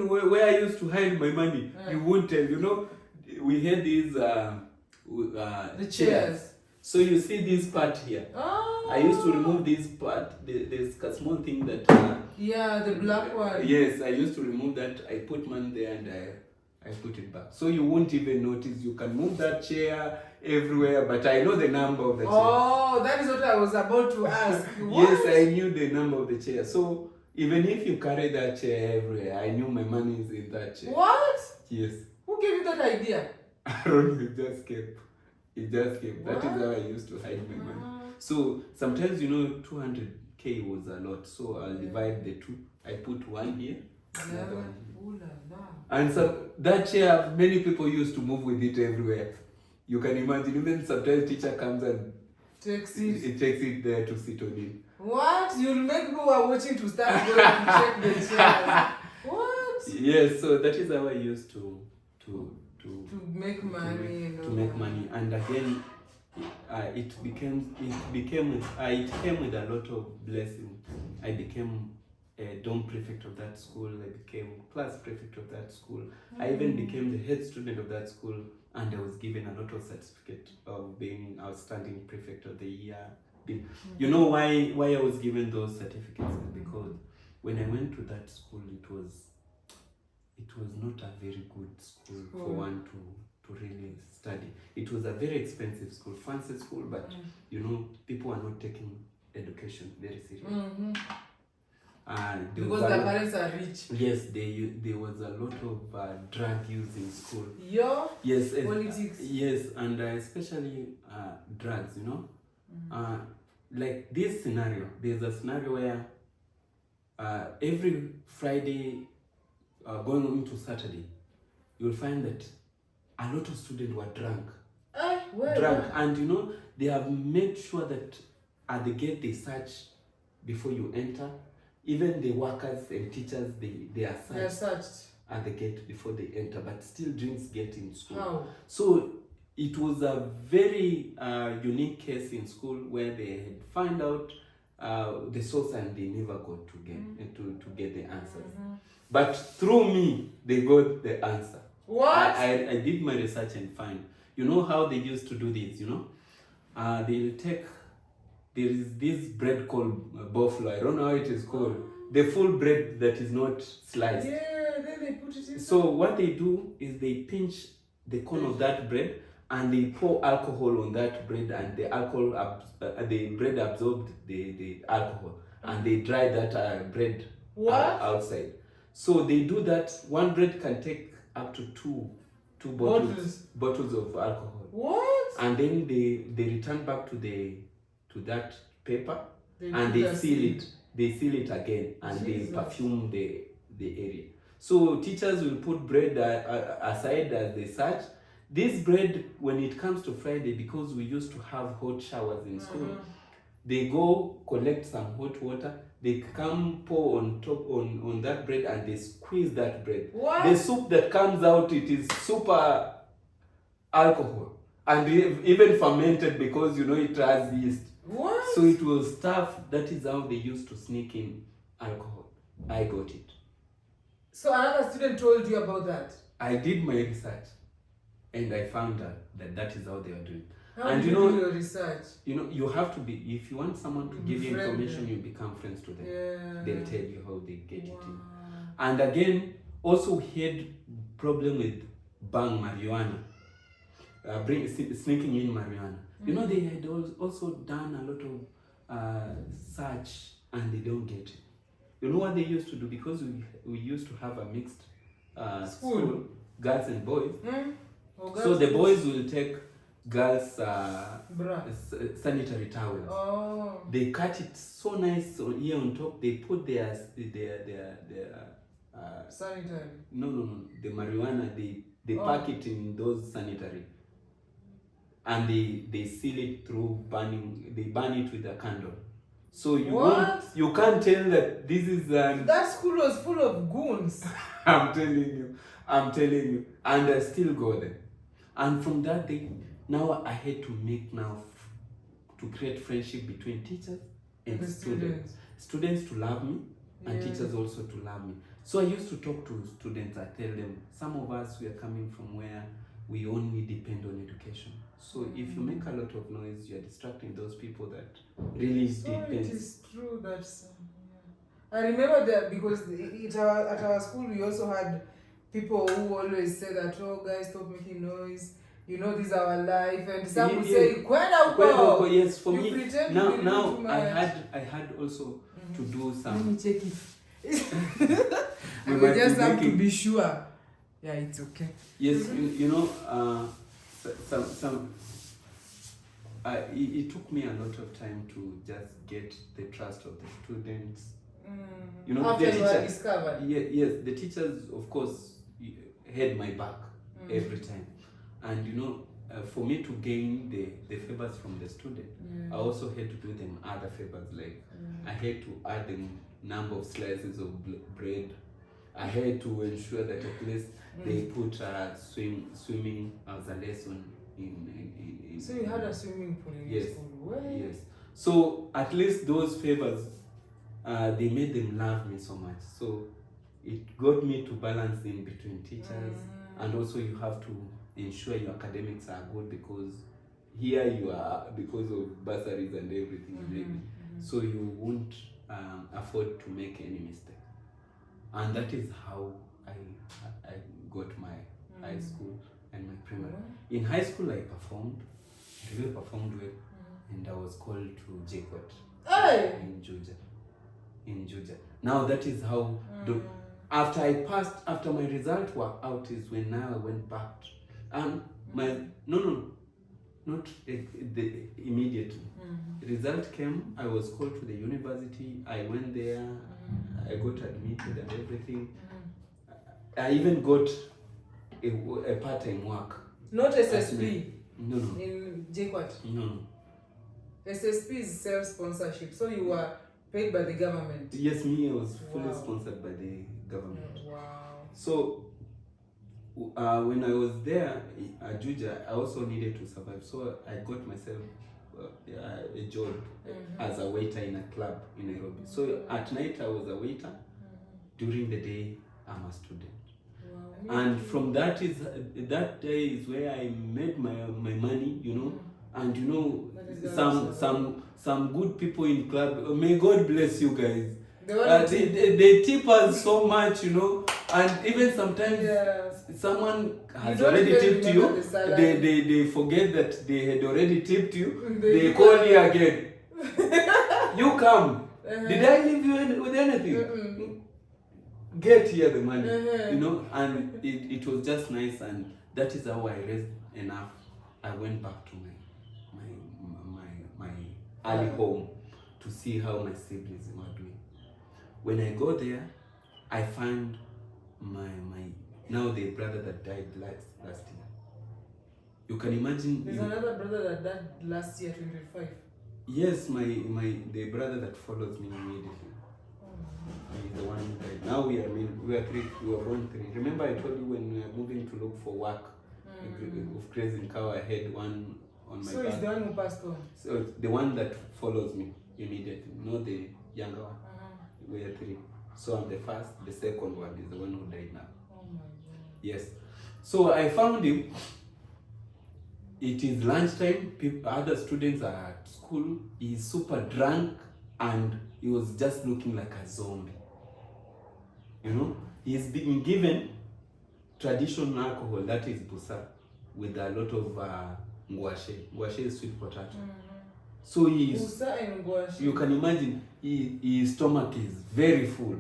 Where I used to hide my money, you won't tell. You know, we had these the chairs. So you see this part here. Oh. I used to remove this part. There's a small thing that. Yeah, the black one. Yes, I used to remove that. I put money there and I put it back. So you won't even notice. You can move that chair everywhere, but I know the number of the chair. Oh, that is what I was about to ask. Yes, I knew the number of the chair. So even if you carry that chair everywhere, I knew my money is in that chair. What? Yes. Who gave you that idea? I don't know, it just came. It just came. That is how I used to hide my money. So sometimes, 200K was a lot. So I'll divide the two. I put one here, another one here. And so that chair, many people used to move with it everywhere. You can imagine, even sometimes teacher comes and takes it there to sit on it. What? You'll make people who are watching to start going to check the chairs. What? Yes, so that is how I used to make money. To make money. And again, it came with a lot of blessing. I became a dorm prefect of that school. I became class prefect of that school. I even became the head student of that school, and I was given a lot of certificate of being outstanding prefect of the year. You know why I was given those certificates? Because when I went to that school, it was not a very good school for one to really study. It was a very expensive school, fancy school, but people are not taking education very seriously. Because the parents are rich. Yes, there was a lot of drug use in school. Yes, politics. Yes, and especially drugs, like this scenario, there's a scenario where every Friday going into Saturday, you'll find that a lot of students were drunk. And they have made sure that at the gate they search before you enter. Even the workers and teachers, they are searched at the gate before they enter, but still drinks get in school. How? So it was a very unique case in school where they had found out the source and they never got to get the answers. But through me, they got the answer. What? I did my research and find. You know how they used to do this, they'll take, there is this bread called buffalo. I don't know how it is called. The full bread that is not sliced. Yeah, then they put it in. So what they do is they pinch the corner of that bread and they pour alcohol on that bread, and the bread absorbed the alcohol, and they dry that bread outside. So they do that. One bread can take up to two bottles of alcohol. What? And then they return back to that paper and they seal it. They seal it again and they perfume the area. So teachers will put bread aside as they search. This bread, when it comes to Friday, because we used to have hot showers in school, they go collect some hot water. They come pour on top on that bread and they squeeze that bread. What? The soup that comes out, it is super alcohol and even fermented because it has yeast. What? So it was tough. That is how they used to sneak in alcohol. I got it. So another student told you about that? I did my research and I found out that is how they are doing. How do you do your research? You have to be, if you want someone to give you information, you become friends to them. Yeah. They'll tell you how they get it in. And again, also we had problem with marijuana, sneaking in marijuana. They had also done a lot of search and they don't get it. You know what they used to do? Because we used to have a mixed school, girls and boys. So the boys will take girls' sanitary towels. Oh. They cut it so nice here on top. They put their sanitary. No. The marijuana, they pack it in those sanitary. And they seal it through burning. They burn it with a candle. So you can't tell that this is that school was full of goons. I'm telling you. And I still go there. And from that day, now I had to to create friendship between teachers and students. Students to love me and teachers also to love me. So I used to talk to students. I tell them, some of us, we are coming from where we only depend on education. So if you make a lot of noise, you are distracting those people that really So depends. it is true that I remember that because at our school we also had people who always say that, oh guys, stop making noise. You know, this is our life, and some would say, "Kwenda huko." Yes, for You me pretend now. you didn't do too I had also to do Let some. me check if. We I might will be just have to making- be sure. Yeah, it's okay. Yes, you know, it took me a lot of time to just get the trust of the students. You know, After the you are teacher, discovered. yes, the teachers, of course, had my back every time. And you know, for me to gain the favors from the student, I also had to do them other favors. Like I had to add them number of slices of bread. I had to ensure that at least they put swimming as a lesson in So you had a swimming pool in Yes. school? Where? Yes. So at least those favors, they made them love me so much. So it got me to balance in between teachers, and also you have to ensure your academics are good, because here you are because of bursaries and everything. So you won't afford to make any mistake. And that is how I got my high school and my primary. In high school, I performed. I really performed well, and I was called to JCOT in Juja. Now that is how. After I passed, after my results were out, is when now I went back. Not immediately. Result came. I was called to the university. I went there. I got admitted and everything. I even got a part-time work. Not SSP. No. In JQuat. No. SSP is self-sponsorship. So you were paid by the government. Yes, me. I was fully sponsored by the government. Wow. So when I was there at Juja, I also needed to survive. So I got myself a job as a waiter in a club in Nairobi. So at night I was a waiter. During the day I'm a student. Wow. And from that day is where I made my money, you know. And you know, some good people in club. May God bless you guys. They tip us so much, you know. And even sometimes someone has already tipped you. They forget that they had already tipped you. They call you again. You come. Did I leave you with anything? Get here the money, you know. And it was just nice, and that is how I raised enough. I went back to my early home to see how my siblings were doing. When I go there, I find my now the brother that died last year. You can imagine. There's another brother that died last year, 2025. Yes, the brother that follows me immediately. He's the one who died. Now we are three. We were born three. Remember I told you when we were moving to look for work of Crazy in Cow, I had one on my back. So it's the one who passed on. So it's the one that follows me immediately, not the younger one. We are three. So I'm the first. The second one is the one who died now. Oh my God. Yes. So I found him. It is lunchtime. Other students are at school. He's super drunk and he was just looking like a zombie. You know, he's been given traditional alcohol, that is busa, with a lot of ngwashe. Ngwashe is sweet potato. So you can imagine his stomach is very full,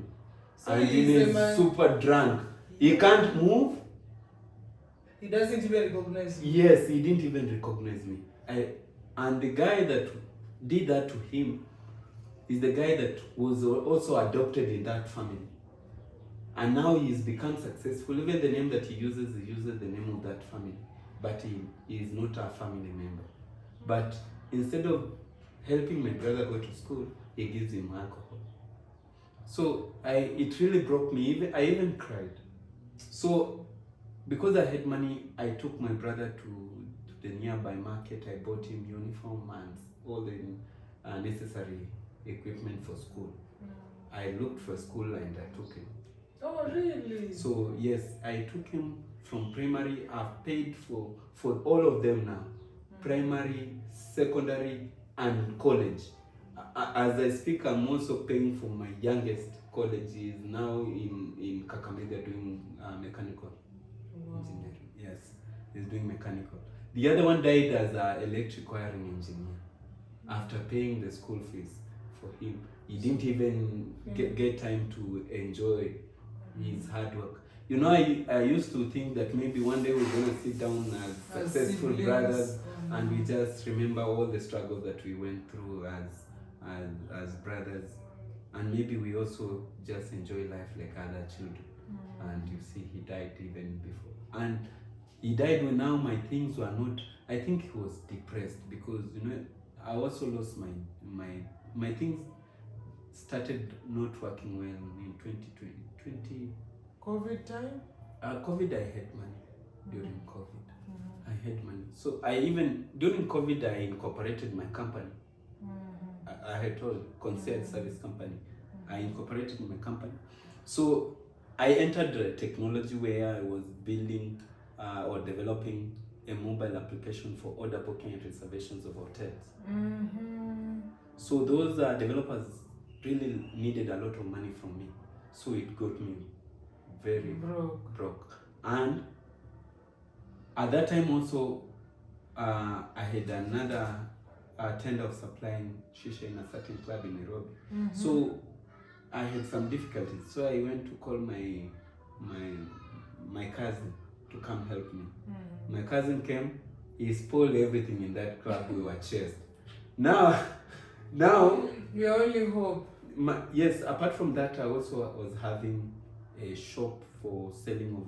so and he is super drunk. He can't move. He doesn't even recognize you. Yes, he didn't even recognize me. And the guy that did that to him is the guy that was also adopted in that family. And now he's become successful. Even the name that he uses the name of that family. But he is not a family member. But instead of helping my brother go to school, he gives him alcohol. So it really broke me. I even cried. So because I had money, I took my brother to the nearby market. I bought him uniform and all the necessary equipment for school. I looked for school and I took him. Oh, really? So yes, I took him from primary. I've paid for all of them now, primary, secondary, and college. As I speak, I'm also paying for my youngest college. He is now in Kakamega doing mechanical engineering. Yes, he's doing mechanical. The other one died as an electric wiring engineer after paying the school fees for him. He didn't even get time to enjoy his hard work. You know, I used to think that maybe one day we're going to sit down as successful siblings. brothers and we just remember all the struggles that we went through as brothers, and maybe we also just enjoy life like other children. And you see, he died even before, and he died when now my things were not. I think he was depressed because, you know, I also lost my things started not working well in 2020. COVID time? COVID, I had money during COVID. I had money. So I even, during COVID, I incorporated my company. I had told concierge service company. I incorporated my company. So I entered the technology where I was building or developing a mobile application for order booking and reservations of hotels. So those developers really needed a lot of money from me. So it got me very broke. And at that time also, I had another tender of supplying shisha in a certain club in Nairobi. So I had some difficulties. So I went to call my cousin to come help me. My cousin came. He spoiled everything in that club. We were chased. Now your only hope. Yes. Apart from that, I also was having a shop for selling of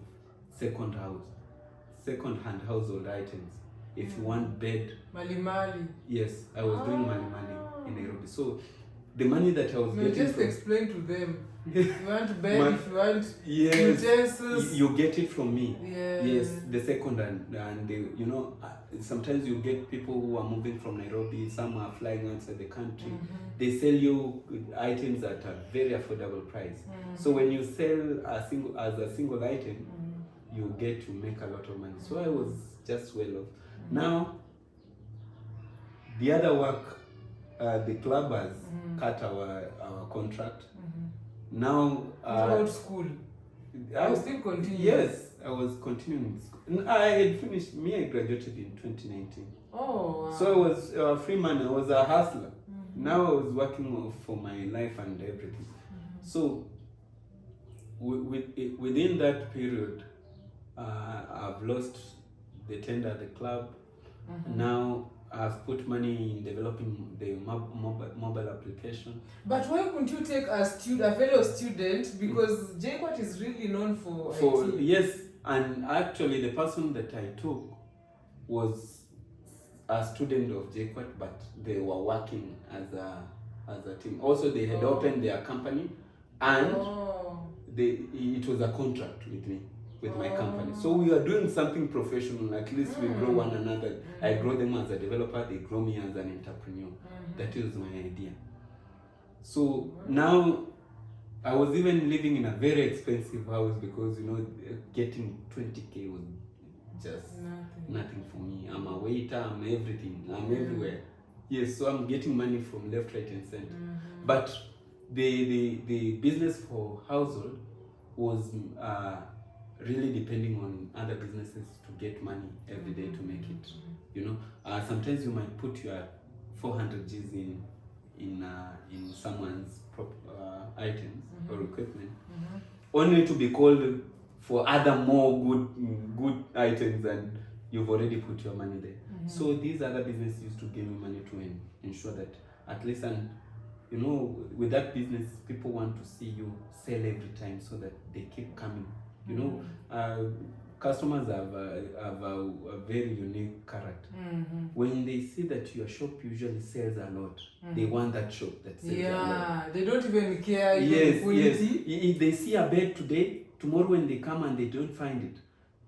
second-hand household items. If you want bed, Mali. Yes, I was doing Mali in Nairobi. So the money that I was getting just from, explain to them. If you want bed, if you want yes, utensils, you get it from me. Yes. Yes, the second and they, you know, sometimes you get people who are moving from Nairobi. Some are flying outside the country. They sell you items at a very affordable price. So when you sell as a single item, you get to make a lot of money. So I was just well off. Now, the other work, the club has cut our contract. Now, about school. I was still continuing. Yes, I was continuing school. I had finished. I graduated in 2019. Oh, wow. So I was a free man. I was a hustler. Now I was working for my life and everything. So within that period, I've lost the tender at the club. Now I've put money in developing the mobile application. But why couldn't you take a fellow student? Because JQuat is really known for IT. Yes, and actually the person that I took was a student of JQuat, but they were working as a team. Also, they had opened their company, and it was a contract with my company. So we are doing something professional. At least we grow one another. I grow them as a developer, they grow me as an entrepreneur. That is my idea. So now I was even living in a very expensive house because, you know, getting 20K was just nothing for me. I'm a waiter, I'm everything, I'm everywhere. Yes, so I'm getting money from left, right, and center. But the business for household was really depending on other businesses to get money every day to make it. You know, sometimes you might put your 400 Gs in someone's items or equipment, only to be called for other more good items, and you've already put your money there. So these other businesses used to give me money to ensure that at least, and you know, with that business, people want to see you sell every time so that they keep coming. You know, customers have a very unique character. When they see that your shop usually sells a lot, they want that shop that sells a lot. They don't even care Yes, quality. yes. If they see a bed today, tomorrow when they come and they don't find it,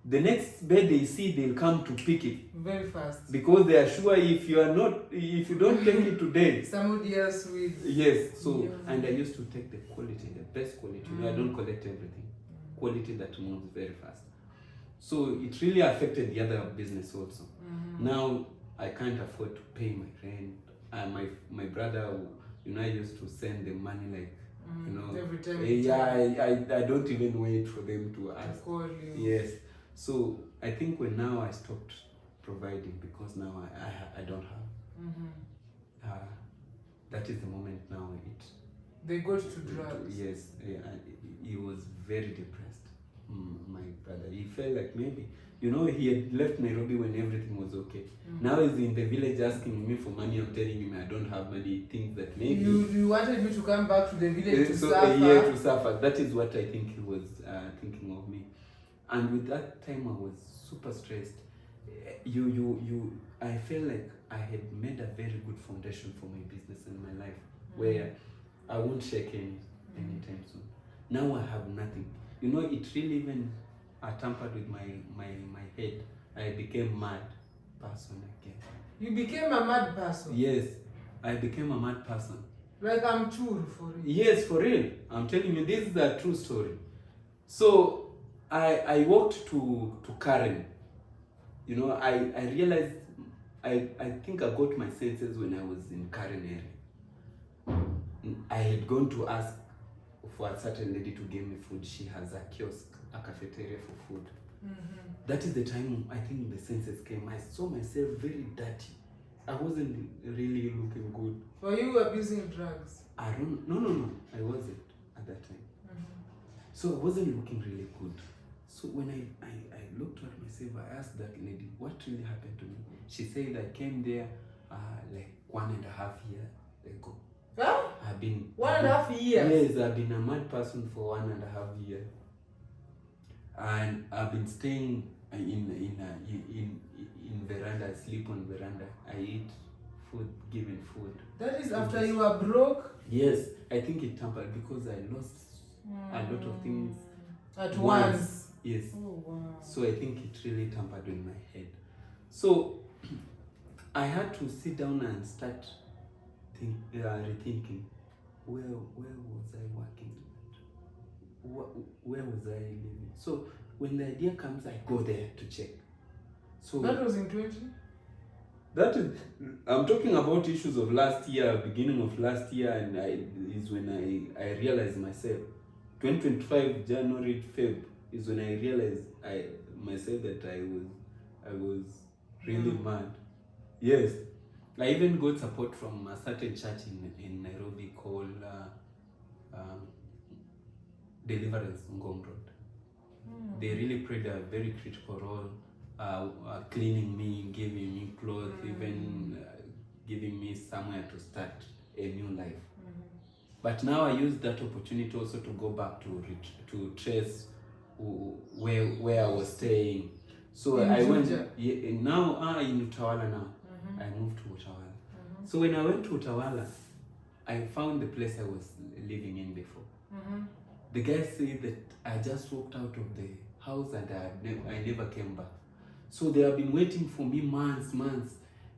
the next bed they see, they'll come to pick it very fast, because they are sure if you don't take it today, somebody else will. Yes. So and I used to take the quality, the best quality. You know, I don't collect everything. quality that moves very fast. So it really affected the other business also. Now I can't afford to pay my rent. My brother, I used to send them money like, every time. I don't even wait for them to ask. Call you. Yes. So I think when now I stopped providing because now I don't have. That is the moment now they got to drugs. Yes, he was very depressed. My brother, he felt like maybe, he had left Nairobi when everything was okay. Now he's in the village asking me for money. I'm telling him I don't have money. He thinks that maybe you wanted me to come back to the village to suffer. Yeah, to suffer. That is what I think he was thinking of me. And with that time, I was super stressed. I felt like I had made a very good foundation for my business and my life, where I won't shake anytime soon. Now I have nothing. It really even tampered with my head. I became mad person again. You became a mad person? Yes, I became a mad person. Like I'm true for real? Yes, for real. I'm telling you, this is a true story. So I walked to Karen. I realized, I think I got my senses when I was in Karen area. I had gone to ask for a certain lady to give me food. She has a kiosk, a cafeteria for food. That is the time I think the senses came. I saw myself very dirty. I wasn't really looking good. Were you abusing drugs? No. I wasn't at that time. So I wasn't looking really good. So when I looked at myself, I asked that lady, what really happened to me? She said I came there like 1.5 years ago. Huh? I've been 1.5 years? Yes, I've been a mad person for 1.5 years. And I've been staying in veranda. I sleep on veranda. I eat food, given food. That is after you were broke? Yes, I think it tampered because I lost a lot of things at once. Yes. Oh, wow. So I think it really tampered with my head. So I had to sit down and start rethinking. Where was I working? Where was I living? So when the idea comes, I go there to check. So that was in 20? That is, I'm talking about issues of last year, beginning of last year, and is when I realized myself. 2025 January, Feb is when I realized myself that I was really mad. Yes, I even got support from a certain church in Nairobi called Deliverance Ngong Road. They really played a very critical role, cleaning me, giving me clothes, even giving me somewhere to start a new life. But now I use that opportunity also to go back to trace where I was staying. So I went now in Utawala now. I moved to Utawala. So when I went to Utawala, I found the place I was living in before. The guy said that I just walked out of the house and I never came back. So they have been waiting for me months.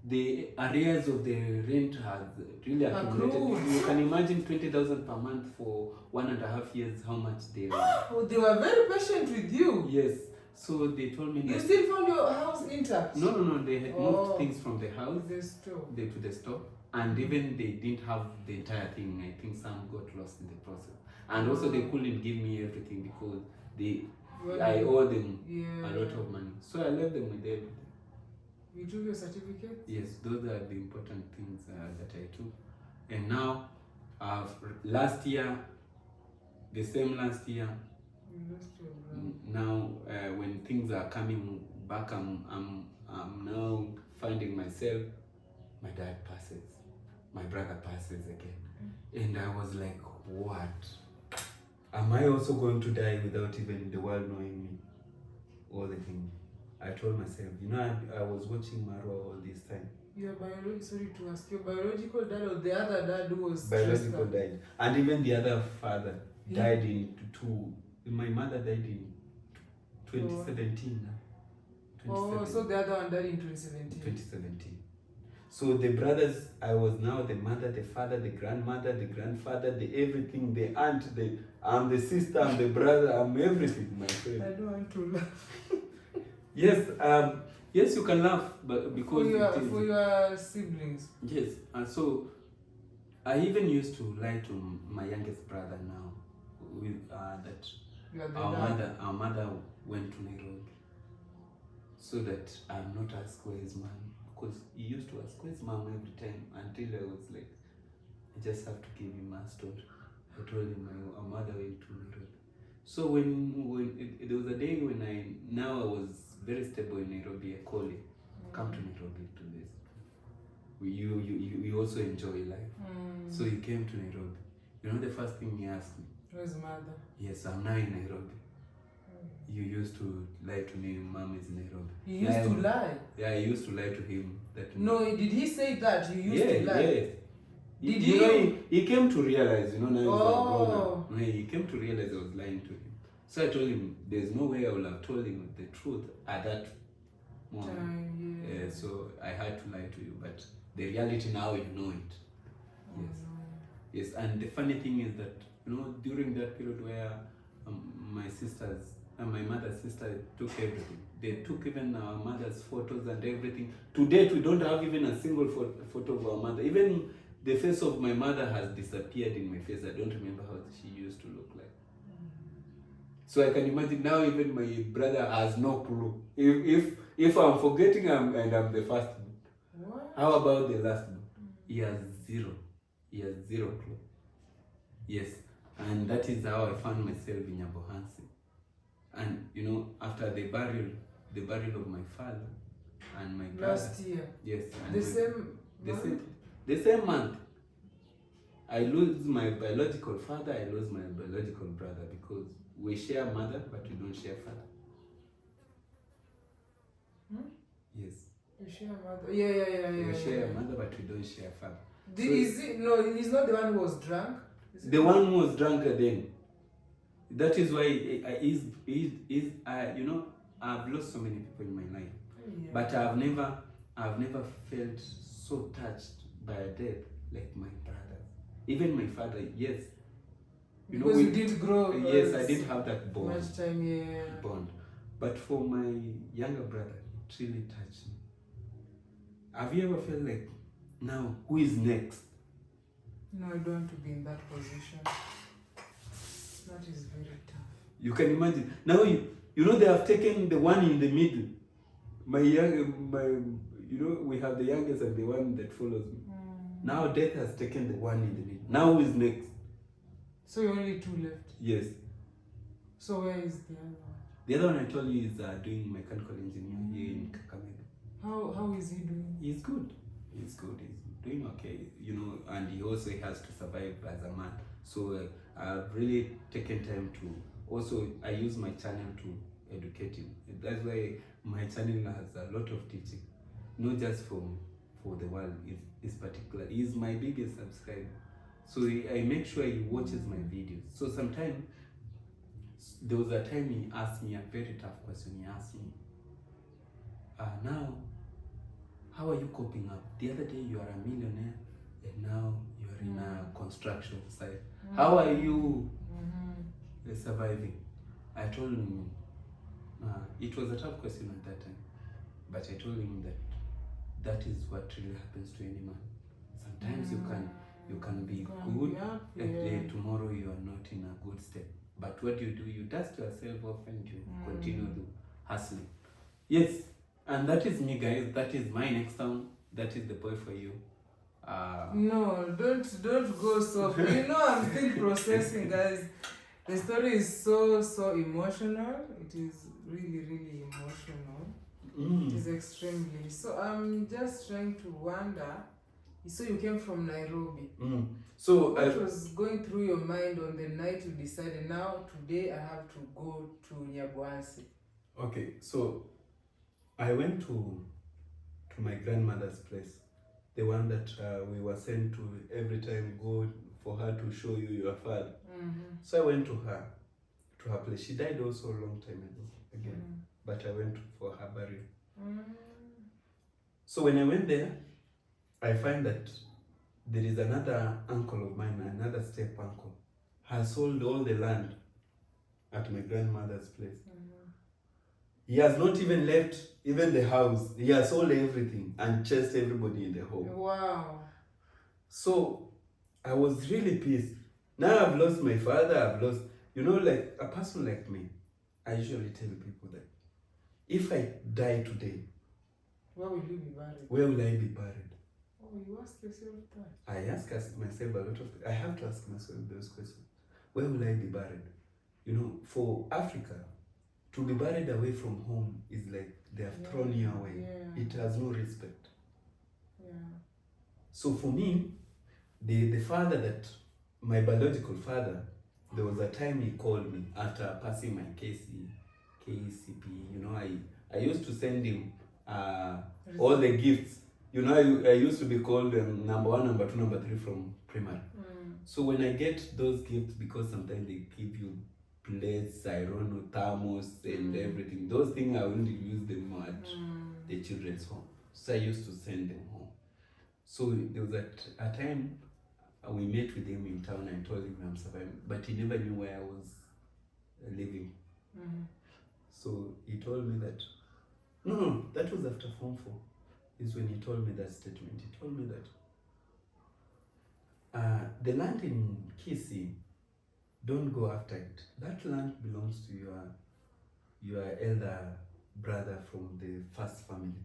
The arrears of the rent has really accumulated. You can imagine 20,000 per month for 1.5 years, how much they were. Oh, they were very patient with you. Yes. So they told me you still found your house intact? No. They had moved things from the house to the store. And even they didn't have the entire thing. I think some got lost in the process. And also they couldn't give me everything because I owe them a lot of money. So I left them with everything. You took your certificate? Yes, those are the important things that I took. And now, last year, the same last year, now when things are coming back, I'm now finding myself, my dad passes, my brother passes again. And I was like, what? Am I also going to die without even the world knowing me? All the things. I told myself, I was watching Marwa all this time. Your biological dad or the other dad who was biological died. And even the other father died in two. My mother died in 2017. Oh, so the other one died in 2017. 2017. So the brothers, I was now the mother, the father, the grandmother, the grandfather, the everything, the aunt, I'm the sister, I'm the brother, I'm everything, my friend. I don't want to laugh. Yes, yes, you can laugh, but because for your siblings. Yes, and so I even used to lie to my youngest brother now, with that our mother went to Nairobi, so that I'm not a square's man, because he used to ask his mom every time until I was like, I just have to give him a story. I told him our mother went to Nairobi. So when there was a day when I was very stable in Nairobi, I called him, come to Nairobi to this. You also enjoy life. So he came to Nairobi. You know the first thing he asked me? Where's mother? Yes, I'm now in Nairobi. You used to lie to me, mom is in Nairobi. You used to lie? Yeah, I used to lie to him. No, did he say that? You used to lie? Yes. Did you know, he came to realize, now he's grown up. He came to realize I was lying to him. So I told him, there's no way I would have told him the truth at that moment. So I had to lie to you, but the reality now, you know it. Yes. Yes, and the funny thing is that, during that period where my sisters and my mother's sister took everything. They took even our mother's photos and everything. To date, we don't have even a single photo of our mother. Even the face of my mother has disappeared in my face. I don't remember how she used to look like. So I can imagine now even my brother has no clue. If I'm forgetting and I'm the first one. What? How about the last one? He has zero. He has zero clue. Yes. And that is how I found myself in Nyabohansi. And after the burial of my father and my brother. Last year. Yes. And the same month. I lose my biological father, I lose my biological brother, because we share mother, but we don't share father. Yes. You share mother? Yeah. We share mother, but we don't share father. He's not the one who was drunk? The one who was drunk then. That is why I've lost so many people in my life. Yeah. But I've never felt so touched by a death like my brother. Even my father, yes. Because we did grow. Yes, I didn't have that bond. Much time, yeah. Bond. But for my younger brother, it really touched me. Have you ever felt like, now, who is next? No, I don't want to be in that position. That is very tough. You can imagine. Now, they have taken the one in the middle. We have the youngest and the one that follows me. Now death has taken the one in the middle. Now who is next? So you're only two left? Yes. So where is the other one? The other one I told you is doing mechanical engineering here in Kakamega. How is he doing? He's good. He's doing okay. And he also has to survive as a man. So I've really taken time to, also I use my channel to educate him. That's why my channel has a lot of teaching. Not just for the world, is particular. He's my biggest subscriber. So I make sure he watches my videos. So sometimes, there was a time he asked me a very tough question. He asked me, now, how are you coping up? The other day you are a millionaire and now you are in a construction site. How are you surviving? I told him, it was a tough question at that time, but I told him that is what really happens to any man. Sometimes you can be good, and tomorrow you are not in a good state. But what you do, you dust yourself off and you continue the hustling. Yes, and that is me, guys. That is my next town. That is the boy for you. No, don't go so. I'm still processing, guys. The story is so emotional. It is really emotional. It is extremely. So I'm just trying to wonder. So you came from Nairobi. So what was going through your mind on the night you decided, now today I have to go to Nyabohansi? Okay, so I went to my grandmother's place, the one that we were sent to every time, go for her to show you your father. So I went to her place. She died also a long time ago again, but I went for her burial. So when I went there, I find that there is another uncle of mine, another step uncle, has sold all the land at my grandmother's place. He has not even left even the house. He has sold everything and chased everybody in the home. Wow. So I was really pissed. Now I've lost my father, I've lost, like a person like me. I usually tell people that if I die today, where will you be buried? Where will I be buried? Oh, you ask yourself that. I ask myself a lot of. I have to ask myself those questions. Where will I be buried? For Africa, to be buried away from home is like they have thrown you away. Yeah. It has no respect. Yeah. So for me, the father that my biological father, there was a time he called me after passing my KCP. I used to send him all the gifts. I used to be called number 1, number 2, number 3 from primary. So when I get those gifts, because sometimes they give you plates, iron, thermos, and everything, those things I wouldn't use them at the children's home. So I used to send them home. So there was a time we met with him in town. I told him I'm surviving, but he never knew where I was living. So he told me that, no, that was after Form 4, is when he told me that statement. He told me that the land in Kisii, don't go after it. That land belongs to your elder brother from the first family.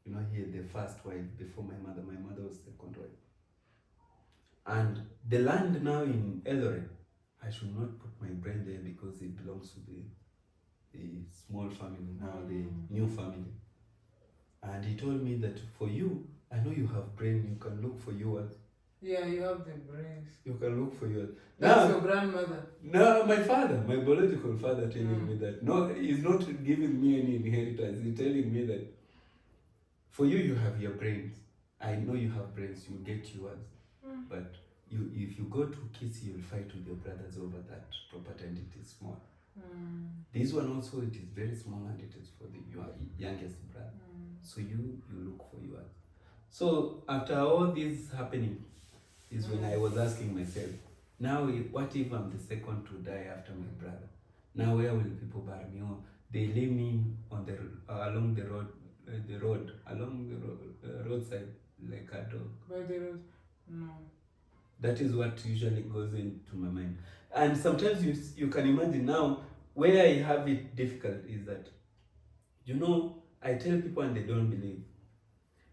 He had the first wife before my mother. My mother was second wife. And the land now in Eldoret, I should not put my brain there because it belongs to the small family, now the new family. And he told me that for you, I know you have brain, you can look for yours. Yeah, you have the brains. You can look for yours. That's your grandmother. No, my father, my biological father telling me that. No, he's not giving me any inheritance. He's telling me that for you, you have your brains. I know you have brains, you get yours. But if you go to Kisii, you'll fight with your brothers over that property and it is small. This one also, it is very small and it is for your youngest brother. So you look for yours. So after all this happening is when I was asking myself, now what if I'm the second to die after my brother? Now where will people bury me? Or they leave me on along the roadside like a dog. By the road? No. That is what usually goes into my mind. And sometimes you can imagine now, where I have it difficult is that, I tell people and they don't believe.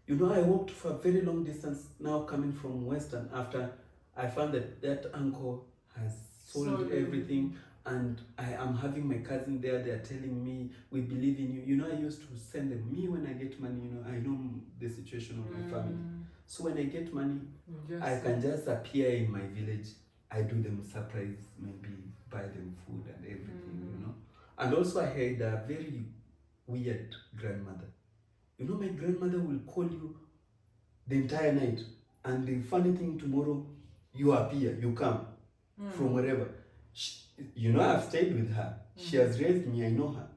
I walked for a very long distance now coming from Western after I found that uncle has sold everything, and I am having my cousin there. They are telling me, we believe in you. I used to send them. Me, when I get money, I know the situation of my family. So when I get money, I can just appear in my village. I do them surprise, maybe buy them food and everything, And also I had a very weird grandmother. My grandmother will call you the entire night. And the funny thing, tomorrow, you appear, you come from wherever. I've stayed with her. She has raised me, I know her.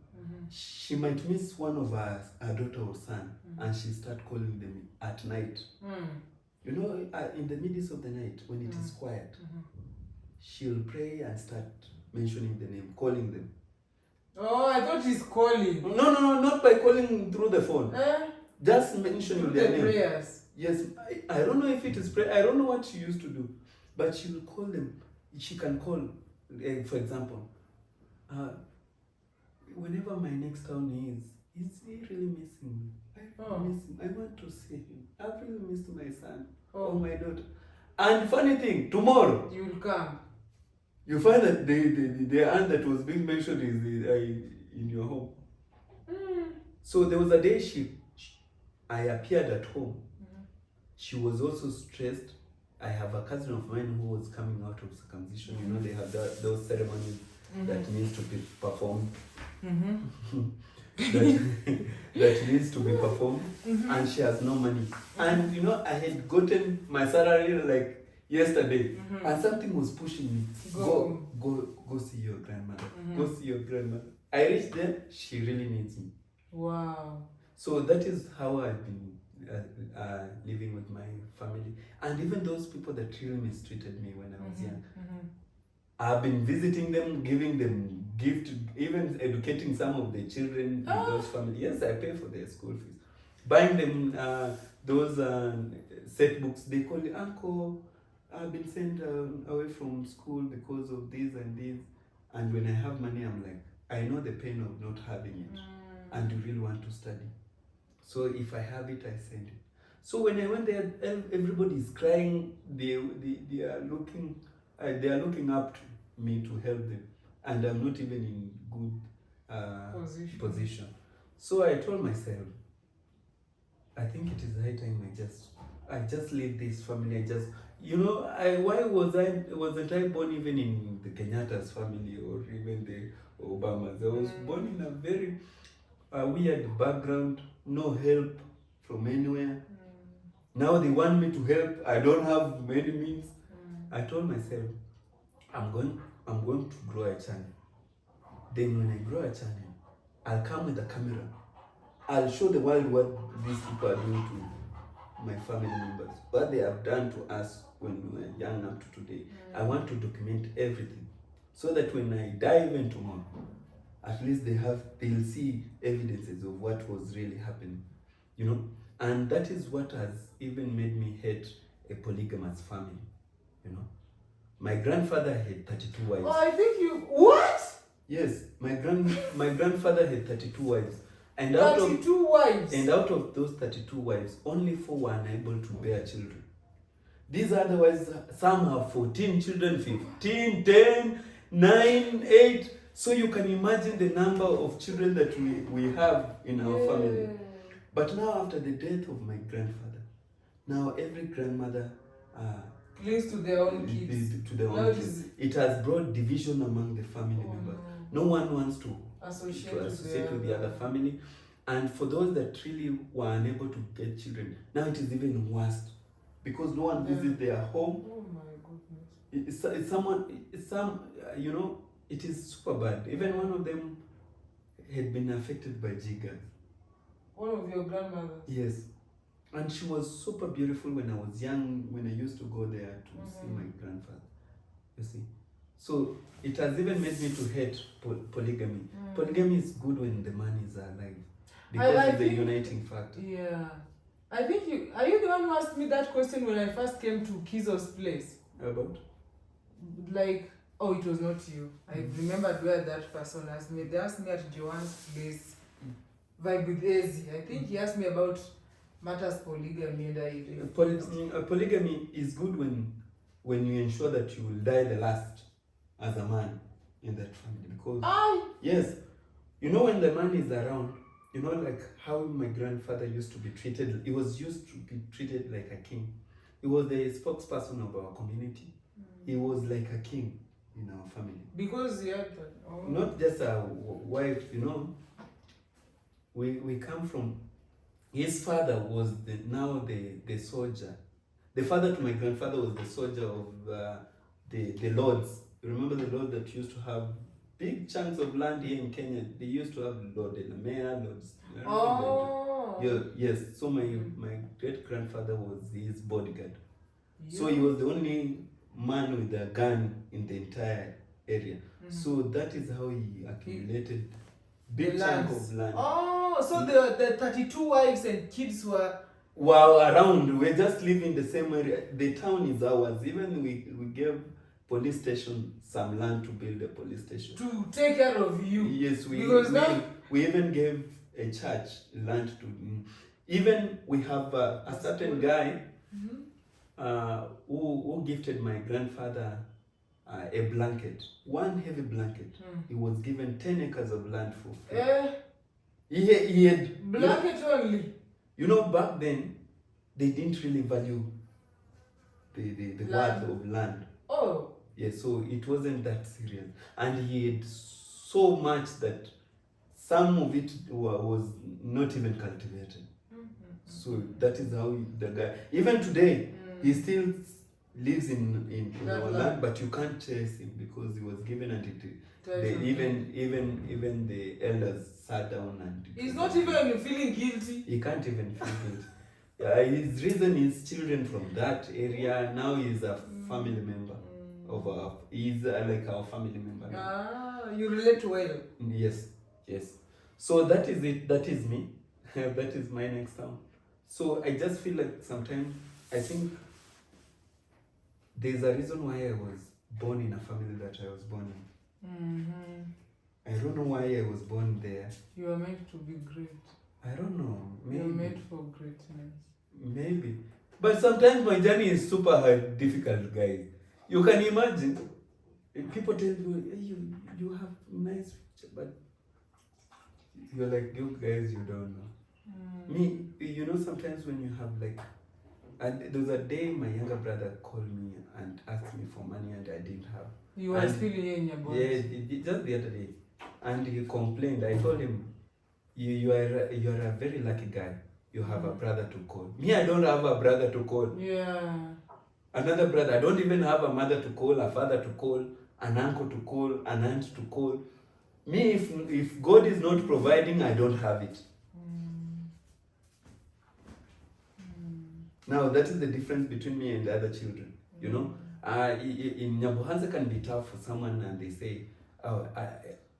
She might miss one of her daughter or son, and she start calling them at night. In the middle of the night, when it is quiet, she'll pray and start mentioning the name, calling them. Oh, I thought she's calling. No, not by calling through the phone. Just mentioning their name. Prayers. Yes, I don't know if it is prayer. I don't know what she used to do, but she will call them. She can call, for example, whenever my next town is he really missing me? I miss him. I want to see him. I've really missed my son or my daughter. And funny thing, tomorrow you will come. You find that the aunt that was being mentioned is in your home. So there was a day I appeared at home. She was also stressed. I have a cousin of mine who was coming out of circumcision. They have those ceremonies that needs to be performed. that needs to be performed, and she has no money. And I had gotten my salary like yesterday, and something was pushing me. Go see your grandmother. Go see your grandmother. I reached there, she really needs me. Wow. So that is how I've been living with my family, and even those people that really mistreated me when I was young. I've been visiting them, giving them gift, even educating some of the children in those families. Yes, I pay for their school fees. Buying them those set books. They call it, uncle, I've been sent away from school because of this and this. And when I have money, I'm like, I know the pain of not having it. And you really want to study. So if I have it, I send it. So when I went there, everybody is crying. They are looking up to me to help them, and I'm not even in good position. So I told myself, I think it is high time I just leave this family. Why wasn't I born even in the Kenyatta's family or even the Obamas? I was born in a very weird background, no help from anywhere. Now they want me to help. I don't have many means. I told myself, I'm going to grow a channel. Then when I grow a channel, I'll come with a camera. I'll show the world what these people are doing to my family members, what they have done to us when we were young up to today. I want to document everything, so that when I die even tomorrow, at least they'll see evidences of what was really happening, And that is what has even made me hate a polygamous family, My grandfather had 32 wives. Oh, I think what? Yes, my grandfather had 32 wives. And 32 wives. And out of those 32 wives, only 4 were unable to bear children. These otherwise, some have 14 children, 15, 10, 9, 8. So you can imagine the number of children that we have in our family. But now after the death of my grandfather, now every grandmother clings to their own kids. It has brought division among the family members. No one wants to associate with the other family. And for those that really were unable to get children, now it is even worse. Because no one visits their home. Oh my goodness. It is super bad. Even one of them had been affected by jiggers. One of your grandmothers? Yes. And she was super beautiful when I was young, when I used to go there to see my grandfather. You see? So it has even made me to hate polygamy. Polygamy is good when the man is alive. Because it's the uniting factor. Yeah. I think are you the one who asked me that question when I first came to Kizo's place? About? It was not you. I remembered where that person asked me. They asked me at Joanne's place, Vibe with Ezi. I think he asked me about matters polygamy, and polygamy is good when you ensure that you will die the last as a man in that family. Because yes, when the man is around, like how my grandfather used to be treated. He was used to be treated like a king. He was the spokesperson of our community. He was like a king in our family. Because he had not just a wife, We come from. His father was the soldier. The father to my grandfather was the soldier of the lords. You remember the lords that used to have big chunks of land here in Kenya? They used to have Lord Elamea, Lords. Yes. So my great grandfather was his bodyguard. Yeah. So he was the only man with a gun in the entire area. So that is how he accumulated big chunk of land. So the 32 wives and kids were around. We just live in the same area. The town is ours. Even we gave police station some land to build a police station. To take care of you. Yes, we even gave a church land to. Even we have a certain guy who gifted my grandfather a blanket, one heavy blanket. He was given 10 acres of land for free. He had blanket only. Back then they didn't really value the worth of land. Oh. Yeah, so it wasn't that serious. And he had so much that some of it was not even cultivated. So that is how the guy, even today, he still lives in our land, but you can't chase him because he was given even the elders sat down and he's not even feeling guilty. He can't even feel guilty. His reason is children from that area. Now he's a family member of our. He's like our family member now. Ah, you relate well. Yes, yes. So that is it. That is me. That is my next town. So I just feel like sometimes I think there's a reason why I was born in a family that I was born in. Mm-hmm. I don't know why I was born there. You are meant to be great. I don't know. Maybe. You're meant for greatness. Maybe. But sometimes my journey is super hard, difficult, guys. You can imagine. People tell you, hey, you have nice future, but you're like, you guys, you don't know. Me, you know, sometimes when you have like, and there was a day my younger brother called me and asked me for money and I didn't have. You are still here in your body. Yeah, just the other day. And he complained. I told him, you are a very lucky guy. You have a brother to call. Me, I don't have a brother to call. Yeah. Another brother. I don't even have a mother to call, a father to call, an uncle to call, an aunt to call. Me, if God is not providing, I don't have it. Now, that is the difference between me and the other children. You know, in Nyabohanza can be tough for someone and they say, oh,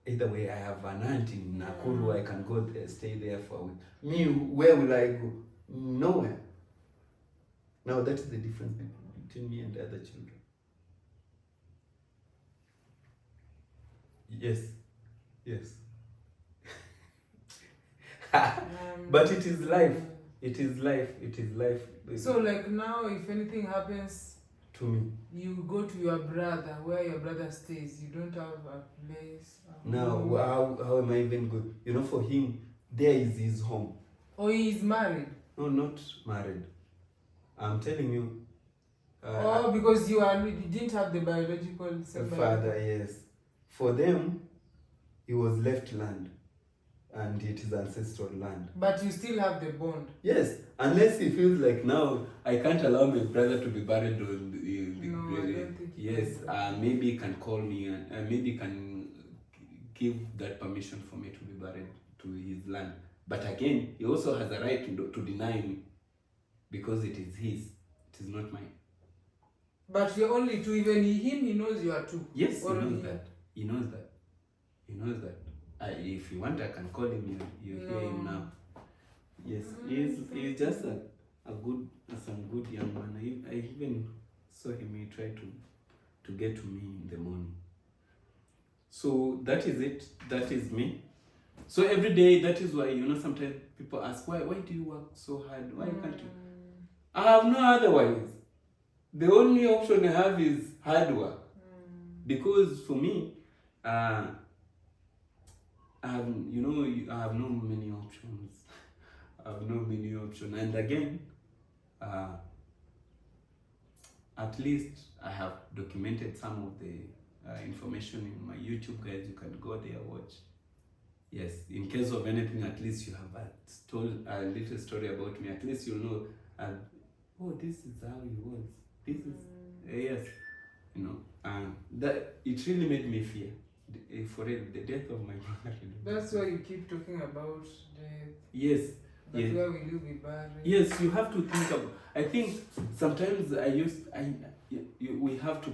either way, I have an aunt in Nakuru, I can go there, stay there for a week. Me, where will I go? Nowhere. Now, that is the difference between me and the other children. Yes. Yes. But it is life. It is life. It is life. So, like now, if anything happens to me, you go to your brother, where your brother stays. You don't have a place. Now, how am I even good? You know, for him, there is his home. Oh, he is married? No, not married. I'm telling you. Because you didn't have the biological father, yes. For them, he was left land. And it is ancestral land. But you still have the bond. Yes, unless he feels like now I can't allow my brother to be buried on the no, I don't think yes, maybe he can call me and maybe can give that permission for me to be buried to his land. But again, he also has a right to deny me because it is his. It is not mine. But you're only two. Even he knows you are two. Yes, he knows that. He knows that. He knows that. If you want, I can call him. You hear him now. Yes, he's just a good young man. I even saw him. He tried to get to me in the morning. So that is it. That is me. So every day, that is why, sometimes people ask, why do you work so hard? Why can't you? I have no otherwise. The only option I have is hard work. Because for me, I have no many options. And again, at least I have documented some of the information in my YouTube, guys. You can go there, watch. Yes, in case of anything, at least you have told a little story about me. At least you'll know, this is how he was. This is, yes, that it really made me fear. For real, the death of my brother. That's why you keep talking about death. Yes. But where will you be buried? Yes, you have to think about. I think sometimes we have to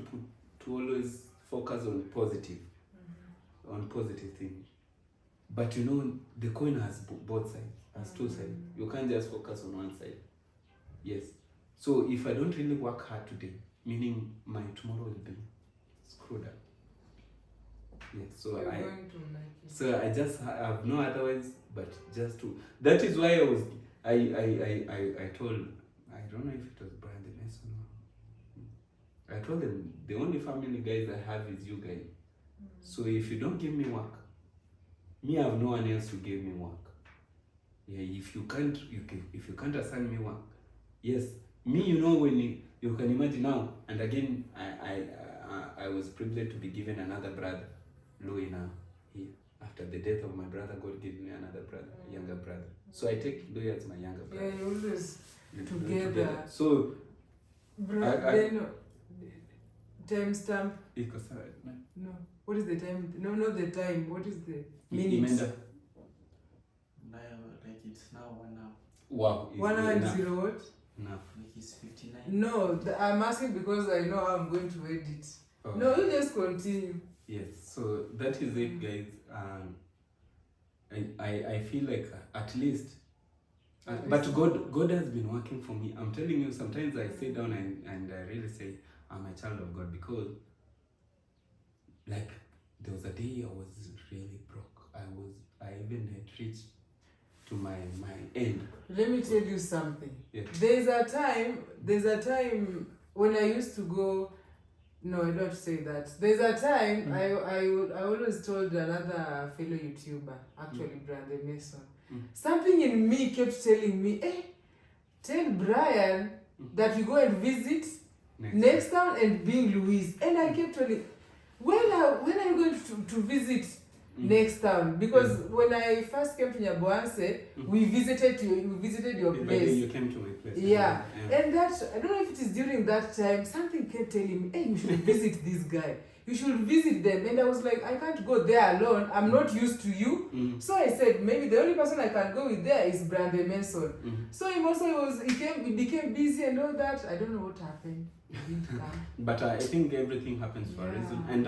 always focus on positive, on positive things. But the coin has both sides, has two sides. You can't just focus on one side. Yes. So if I don't really work hard today, meaning my tomorrow will be screwed up. Yes, so I just have no other ways but just to. That is why I told, I don't know if it was Brandon or I told them the only family guys I have is you guys. So if you don't give me work, me I have no one else to give me work. Yeah, if you can't assign me work, yes, me when you can imagine now. And again, I was privileged to be given another brother. Louis now, here. After the death of my brother, God gave me another brother, younger brother. So I take Louis as my younger brother. Yeah, you always together. So, then timestamp. No. What is the time? No, not the time. What is the minutes? Like it's now 1 hour. Wow. 1 hour and 0 what? Enough. Like it's 59. No, I'm asking because I know how I'm going to edit. Oh. No, you just continue. Yes, so that is it, guys. I feel like at least, but God has been working for me. I'm telling you, sometimes I sit down and I really say I'm a child of God, because like there was a day I was really broke. I even had reached to my end. Let me tell you something. Yeah. There's a time when I used to go. No, I don't say that. There's a time I always told another fellow YouTuber, actually Brandon Mason, something in me kept telling me, tell Brian that you go and visit next town and bring Louise. And I kept telling, when are you going to visit next town? Because when I first came to Nyabohanse, we visited your place. You came to my place. Yeah. And that, I don't know if it is during that time, something kept telling me, hey, you should visit this guy. You should visit them. And I was like, I can't go there alone. I'm not used to you. So I said, maybe the only person I can go with there is Brandon Manson. So him also he became busy and all that. I don't know what happened. He didn't come. But I think everything happens for a reason. And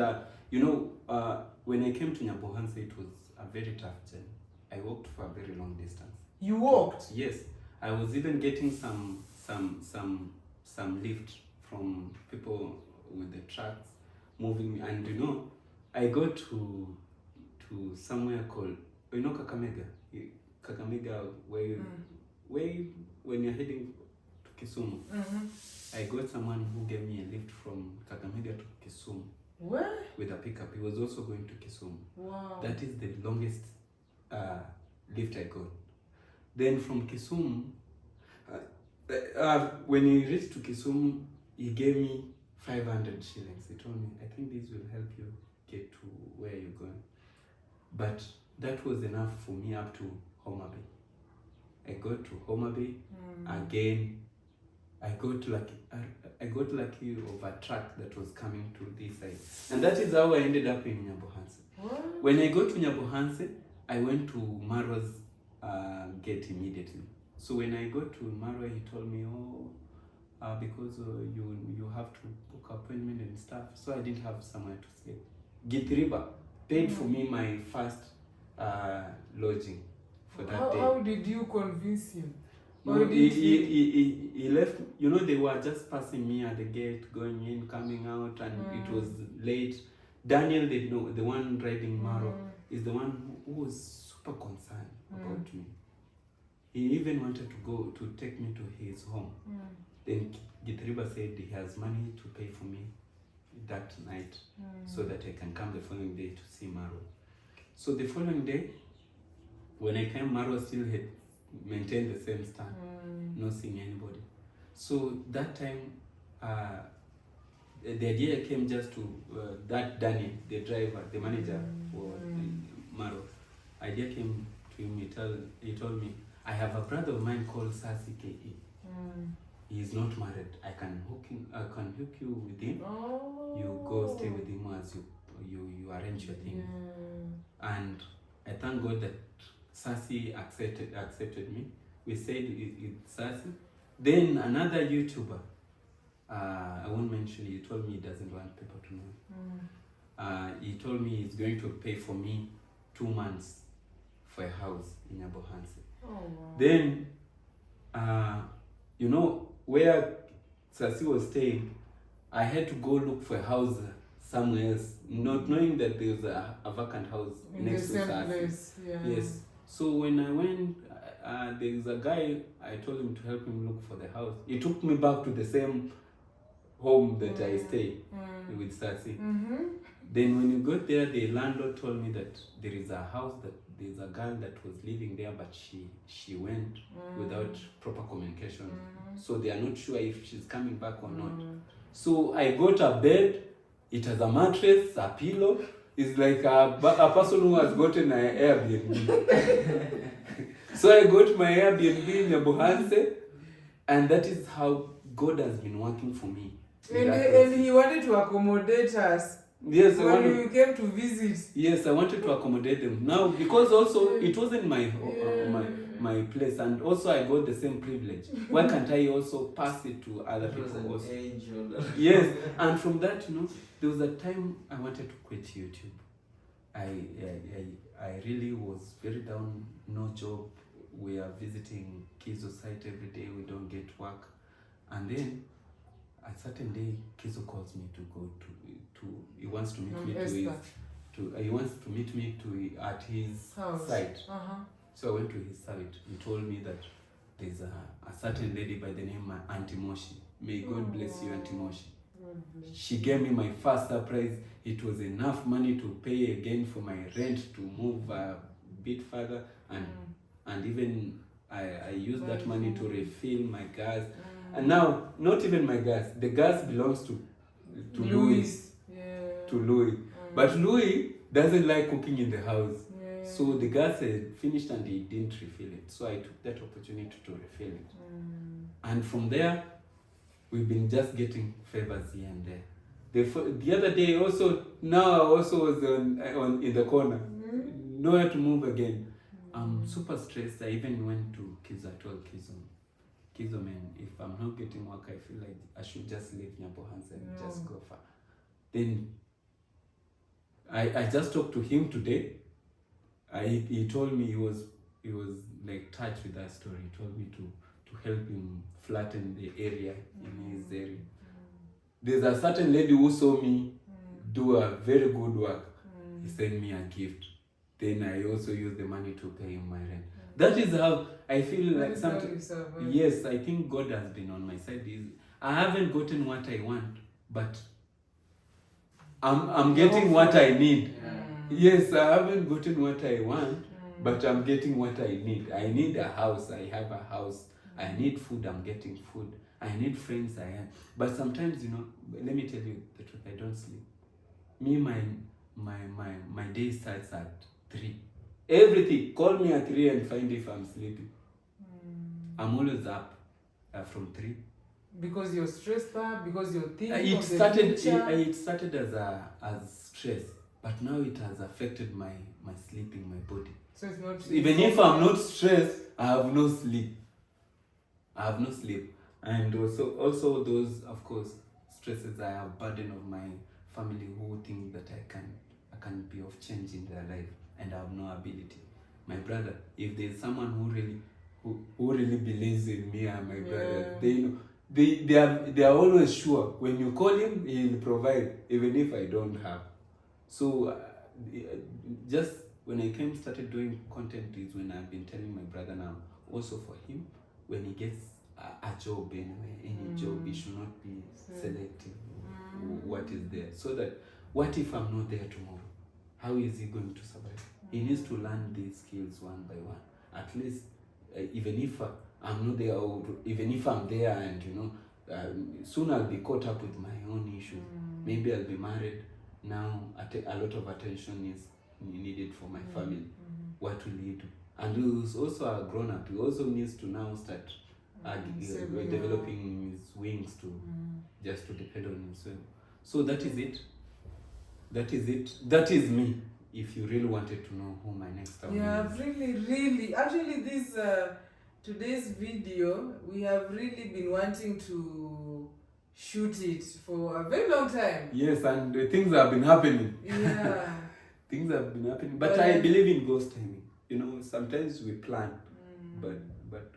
when I came to Nyabohanse, it was a very tough journey. I walked for a very long distance. You walked? Yes. I was even getting some lift from people with the trucks moving me. And I go to somewhere called Kakamega. Kakamega, where when you're heading to Kisumu. I got someone who gave me a lift from Kakamega to Kisumu. Where? With a pickup. He was also going to Kisumu. Wow. That is the longest lift I got. Then from Kisumu, when he reached to Kisumu, he gave me 500 shillings. He told me, I think this will help you get to where you're going. But that was enough for me up to Homa Bay. I got to Homa Bay again. I got lucky of a truck that was coming to this side. And that is how I ended up in Nyabohanse. What? When I got to Nyabohanse, I went to Maro's gate immediately. So when I got to Maro, he told me, because you have to book appointment and stuff. So I didn't have somewhere to stay. Githriba paid for me my first lodging for that day. How did you convince him? No, he left. They were just passing me at the gate, going in, coming out, and it was late. Daniel, the one driving Maro, is the one who was super concerned about me. He even wanted to take me to his home. Then Githriba said he has money to pay for me that night so that I can come the following day to see Maro. So the following day, when I came, Maro still had maintained the same stand, not seeing anybody. So that time, the idea came just to that Danny, the driver, the manager for Maro. Idea came to him. He told me, I have a brother of mine called Sasi K.E. He is not married. I can hook you with him. You go stay with him as you arrange your things. And I thank God that Sasi accepted me. We said it's Sasi. Then another YouTuber, I won't mention, he told me he doesn't want people to know. He told me he's going to pay for me 2 months for a house in Nyabohanse. Wow. Then, where Sasi was staying, I had to go look for a house somewhere else, not knowing that there was a vacant house in next the to same Sasi. place. Yeah. Yes. So when I went, there was a guy, I told him to help him look for the house. He took me back to the same home that I stayed with Sasi. Then when you got there, the landlord told me that there is a house, that there's a girl that was living there, but she went without proper communication. So they are not sure if she's coming back or not. So I got a bed. It has a mattress, a pillow. It's like a person who has gotten an Airbnb. So I got my Airbnb in Nyabohanse, and that is how God has been working for me. And he wanted to accommodate us. Yes, I when want to, you came to visit. yes, I wanted to accommodate them. Now, because also it wasn't my my place, and also I got the same privilege. Why can't I also pass it to other It was people an also? angel. Yes, and from that, there was a time I wanted to quit YouTube. I really was very down, no job. We are visiting Kizo site every day. We don't get work, and then a certain day, Kizo calls me to go to he wants to meet me to his he wants to meet me at his House. site. Uh-huh. So I went to his site. He told me that there's a certain lady by the name of Auntie Moshi. May God bless you, Auntie Moshi. She gave me my first surprise. It was enough money to pay again for my rent to move a bit further, and even I used that money to refill my gas. And now, not even my gas. The gas belongs to Louis. Yeah. To Louis. But Louis doesn't like cooking in the house. Yeah. So the gas had finished and he didn't refill it. So I took that opportunity to refill it. And from there, we've been just getting favors here and there. The other day also, now I also was on in the corner. Nowhere to move again. I'm super stressed. I even went to Kizo. I told Kizo, man, if I'm not getting work, I feel like I should just leave Nyabohans and just go far. Then I just talked to him today. He told me he was like touched with that story. He told me to help him flatten the area in his area. There's a certain lady who saw me do a very good work. He sent me a gift. Then I also used the money to pay him my rent. That is how I feel like sometimes. Yes, I think God has been on my side. I haven't gotten what I want, but I'm getting what I need. Yes, I haven't gotten what I want, but I'm getting what I need. I need a house. I have a house. I need food. I'm getting food. I need friends. I am. But sometimes, let me tell you the truth. I don't sleep. Me, my day starts at 3. Everything. Call me at 3 and find if I'm sleeping. I'm always up from 3. Because you're stressed out, because you're thinking it of started. the future. It started as stress, but now it has affected my sleeping, my body. So it's not. Even if I'm not stressed, I have no sleep. And also those, of course, stresses. I have burden of my family who think that I can be of change in their life, and I have no ability. My brother, if there's someone who really believes in me and my brother, they know. They are always sure when you call him, he'll provide, even if I don't have. So just when I started doing content is when I've been telling my brother now, also for him, when he gets a job anyway, any job, he should not be selective what is there. So that what if I'm not there tomorrow? How is he going to survive? He needs to learn these skills one by one. At least even if I'm not there, or even if I'm there and soon I'll be caught up with my own issues. Maybe I'll be married. Now a lot of attention is needed for my family. What will he do? And he's also a grown up. He also needs to now start developing his wings to just to depend on himself. So that is it. That is me. If you really wanted to know who my next star is. Really. Actually, this today's video, we have really been wanting to shoot it for a very long time. Yes, and things have been happening. Yeah. Things have been happening. But I believe in God's timing. Sometimes we plan, but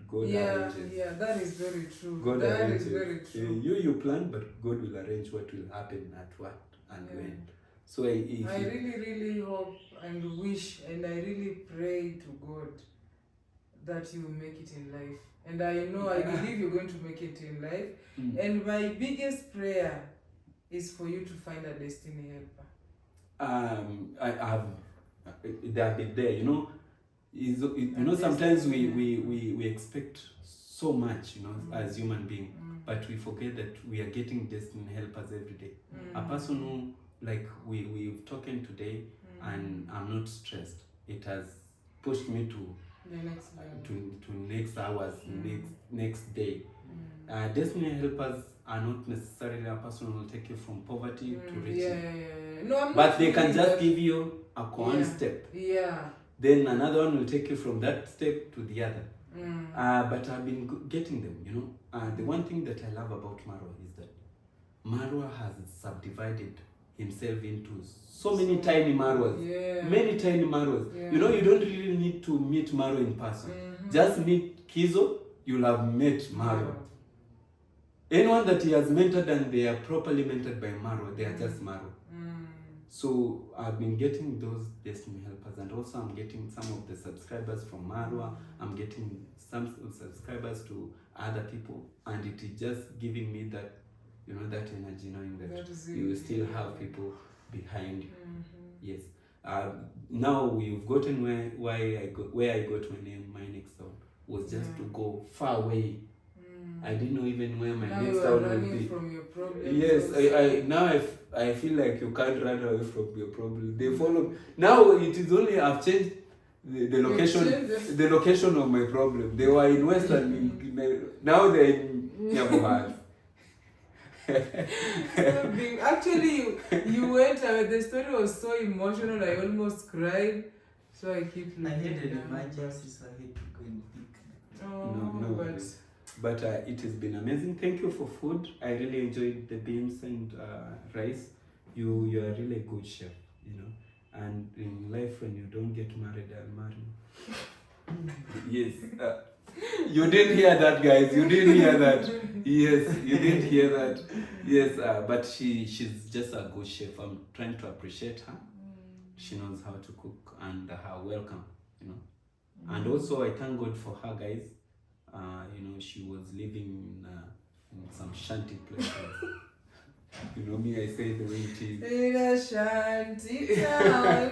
God arranges. Yeah, that is very true. God arranges. Is very true. You plan, but God will arrange what will happen at what and when. So I really hope and wish and I really pray to God that you make it in life. And I believe you're going to make it in life. And my biggest prayer is for you to find a destiny helper. They have been there, sometimes we expect so much, as human beings, but we forget that we are getting destiny helpers every day. A person who, like we've talking today, and I'm not stressed. It has pushed me to the next level. to next hours, next day. Destiny helpers are not necessarily a person who will take you from poverty to riches. Yeah. No, I'm But not they can saying just that. give you a one step. Yeah. Then another one will take you from that step to the other. But I've been getting them, you know. The one thing that I love about Marwa is that Marwa has subdivided himself into so many tiny Marwas. Yeah. Many tiny Marwas. Yeah. You know, you don't really need to meet Marwa in person. Just meet Kizo, you'll have met Marwa. Anyone that he has mentored and they are properly mentored by Marwa, they are just Marwa. So I've been getting those destiny helpers, and also I'm getting some of the subscribers from Marwa. I'm getting some subscribers to other people, and it is just giving me that, you know, that energy, knowing that you will still have people behind you. Yes. Now we've gotten where I got my name. My next town was just to go far away. I didn't know even where my next town would be. From your problems. Yes, now I feel like you can't run away from your problem. They follow. Now it is only I've changed the location of my problem. They were in Western. Now they're in Nyabohas. Actually, you went. The story was so emotional. I almost cried. So I keep looking. I had an emergency, so I had to go and pick. No. But it has been amazing. Thank you for food. I really enjoyed the beans and rice. You are really a good chef, you know. And in life, when you don't get married, I'll marry you. Yes. You didn't hear that, guys. You didn't hear that. Yes, you didn't hear that. Yes, but she's just a good chef. I'm trying to appreciate her. She knows how to cook, and her welcome, you know. And also, I thank God for her, guys. You know, she was living in some shanty places. You know me, I say the way it is. In a shanty town.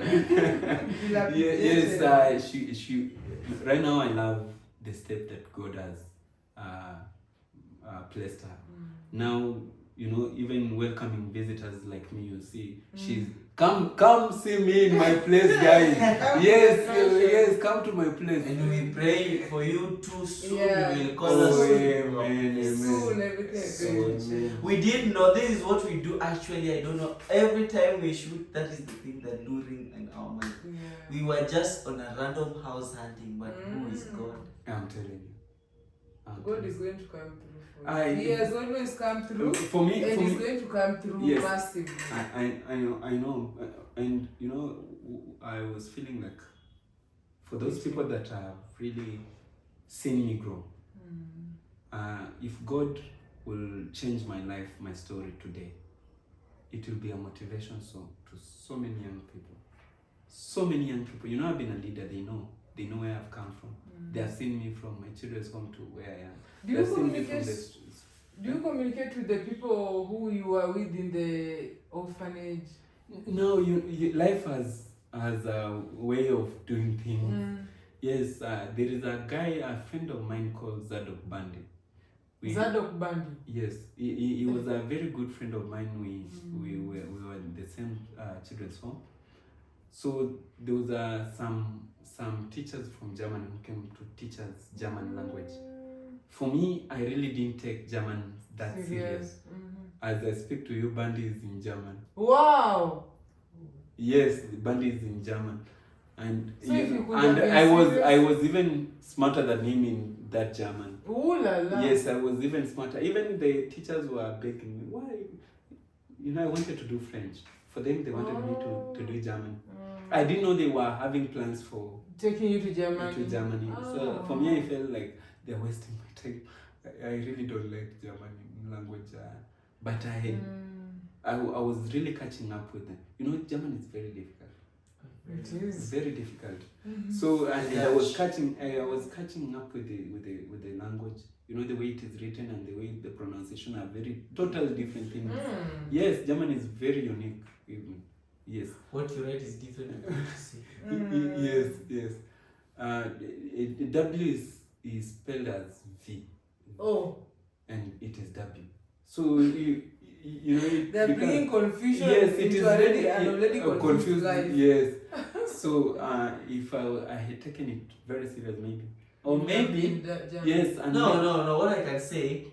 Yes, she. Right now, I love the step that God has placed her. Now, you know, even welcoming visitors like me, you see, she's come see me in my place, guys. yes, come to my place. And we pray for you too soon. Yeah. We will call us Soon, everything. We didn't know this is what we do. Actually, I don't know. Every time we shoot, that is the thing that luring in our mind. We were just on a random house hunting, but who is God? I'm telling you. God is going to come through. He has always come through. For me, he's going to come through massively. I know, and you know, I was feeling like for those people that have really seen me grow, if God will change my life, my story today, it will be a motivation to so many young people. So many young people. You know, I've been a leader. They know where I've come from. They have seen me from my children's home to where I am. Do you communicate with the people who you are with in the orphanage? No, life has a way of doing things. Yes, there is a guy, a friend of mine called Zadok Bandi. Zadok Bandi? Yes, he was a very good friend of mine. We were in the same children's home. So there was some teachers from Germany who came to teach us German language. For me, I really didn't take German that serious. As I speak to you, Bandi is in German. Wow! Yes, Bandi is in German. And so I was even smarter than him in that German. Ooh la la. Yes, I was even smarter. Even the teachers were begging me, why? You know, I wanted to do French. For them, they wanted me to do German. I didn't know they were having plans for taking you to Germany. So for me, I felt like they're wasting my time. I really don't like German language. But I was really catching up with them. You know, German is very difficult. It is very difficult. So I was catching up with the language. You know, the way it is written and the way the pronunciation are very totally different things. Yes, German is very unique. Even. Yes. What you write is different than what you say. Yes. W is spelled as V. Oh. And it is W. So you know they're bringing confusion. Yes, it is already confused life. Yes. So if I had taken it very serious, maybe, or maybe yes. And no. What I can say,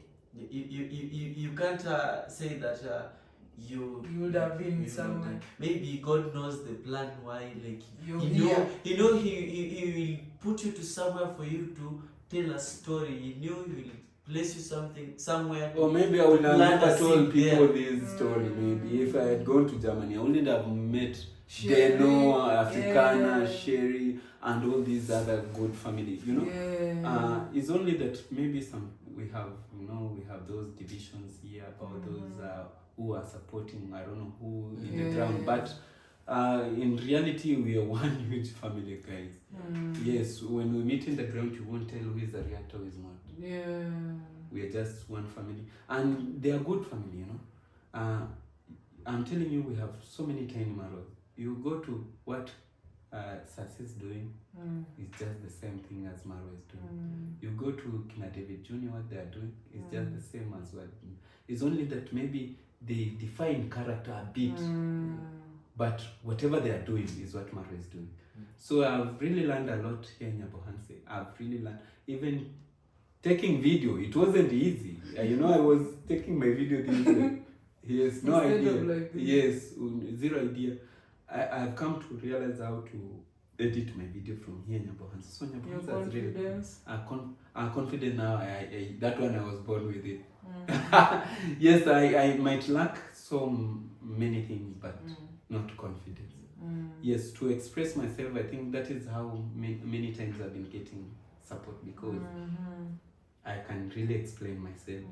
you can't say that you would have been you somewhere. know, maybe God knows the plan why, like You're he here. know he will put you to somewhere for you to tell a story. He knew he will place you somewhere. Or maybe I would have Plant a never told seed people there. this story. Maybe if I had gone to Germany, I wouldn't have met Sherry, Deno, Africana, yeah. Sherry, and all these other good families. You know, Yeah. it's only that maybe we have those divisions here about those who are supporting. I don't know who in the ground, but in reality, we are one huge family, guys. Yes, when we meet in the ground, you won't tell who is a reactor, who is not. Yeah. We are just one family, and they are good family, you know. I'm telling you, we have so many tiny marrows. You go to what Sasi is doing, it's just the same thing as Maro is doing. You go to Kina David Jr., what they are doing is just the same as what. It's only that maybe they define character a bit, but whatever they are doing is what Maro is doing. So I've really learned a lot here in Nyabohanse. I've really learned, even taking video, it wasn't easy. I was taking my video this way. Yes, no idea. Like yes, zero idea. I've come to realize how to edit my video from here in Nyabohanse. So Nyabohanse is really. I'm confident now. That one I was born with it. Yes, I might lack so many things, but not confidence. Yes, to express myself, I think that is how many times I've been getting support, because I can really explain myself.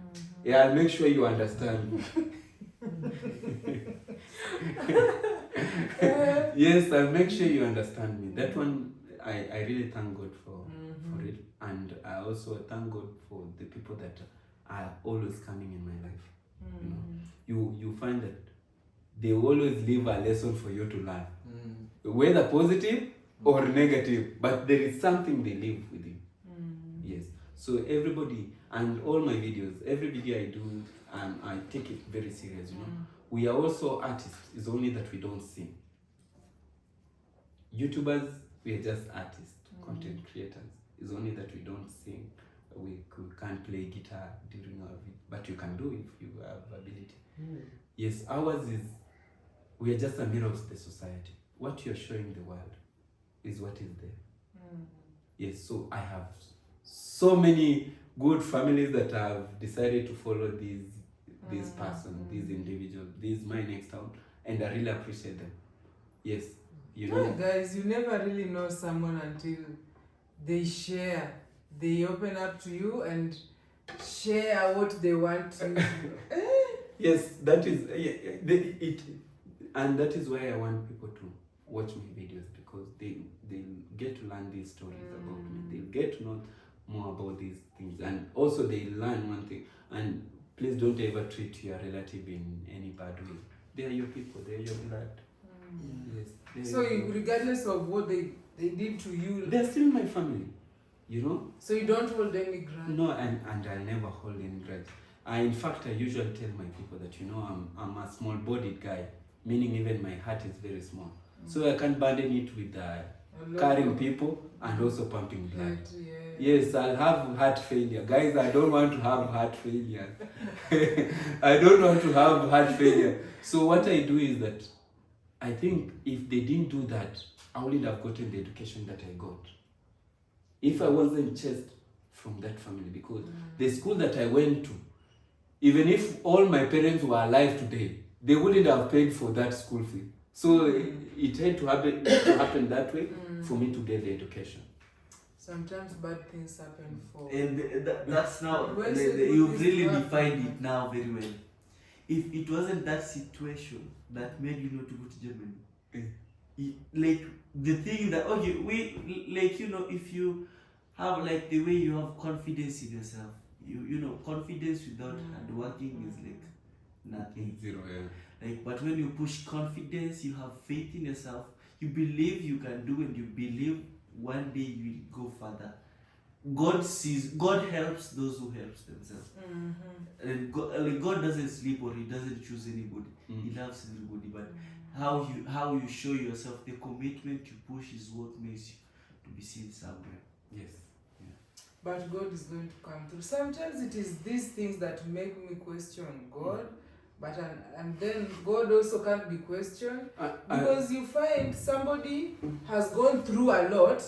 Yeah, I'll make sure you understand. Yes, I'll make sure you understand me. That one, I really thank God for it. And I also thank God for the people that are always coming in my life. You find that they always leave a lesson for you to learn. Whether positive or negative, but there is something they leave with you. Yes. So everybody, and all my videos, every video I do, I take it very serious, We are also artists, it's only that we don't sing. YouTubers, we are just artists, content creators. It's only that we don't sing. We can't play guitar during our video, but you can do if you have ability. Yes, ours is, we are just a mirror of the society. What you're showing the world is what is there. Yes, so I have so many good families that have decided to follow this person, this individual, this my next town, and I really appreciate them. Yes, guys, you never really know someone until they share. They open up to you and share what they want to. Yes, that is it, and that is why I want people to watch my videos, because they get to learn these stories about me. They get to know more about these things, and also they learn one thing. And please don't ever treat your relative in any bad way. They are your people. They are your blood. Yes. So regardless of what they did to you, they're still my family. So you don't hold any grudge. No, and I'll never hold any grudge. In fact, I usually tell my people that I'm a small-bodied guy, meaning even my heart is very small. So I can burden it with carrying people and also pumping blood. Yes, I'll have heart failure. Guys, I don't want to have heart failure. I don't want to have heart failure. So what I do is that I think if they didn't do that, I wouldn't have gotten the education that I got. If I wasn't chased from that family, because the school that I went to, even if all my parents were alive today, they wouldn't have paid for that school fee. So it had to happen that way for me to get the education. Sometimes bad things happen for. And that's now, you've really defined it now very well. If it wasn't that situation that made you not to go to Germany, like the thing that, if you have like the way you have confidence in yourself, confidence without hard working is like nothing. Zero, yeah. Like, but when you push confidence, you have faith in yourself, you believe you can do, and you believe one day you will go further. God helps those who helps themselves. And God doesn't sleep, or He doesn't choose anybody. He loves everybody, but how you show yourself, the commitment you push is what makes you to be seen somewhere. Yes. but God is going to come through. Sometimes it is these things that make me question God, but and then God also can't be questioned, because you find somebody has gone through a lot.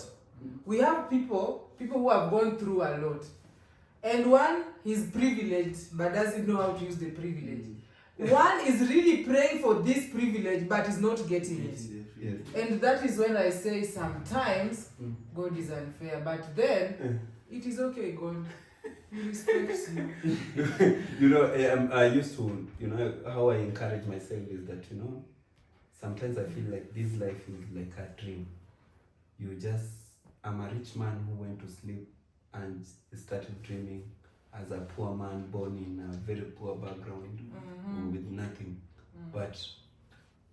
We have people who have gone through a lot, and one is privileged but doesn't know how to use the privilege. One is really praying for this privilege but is not getting it. Yes. And that is when I say sometimes God is unfair, but then it is okay, God. He respects you. You know, I used to, you know, how I encourage myself is that, you know, sometimes I feel like this life is like a dream. I'm a rich man who went to sleep and started dreaming as a poor man born in a very poor background with nothing. But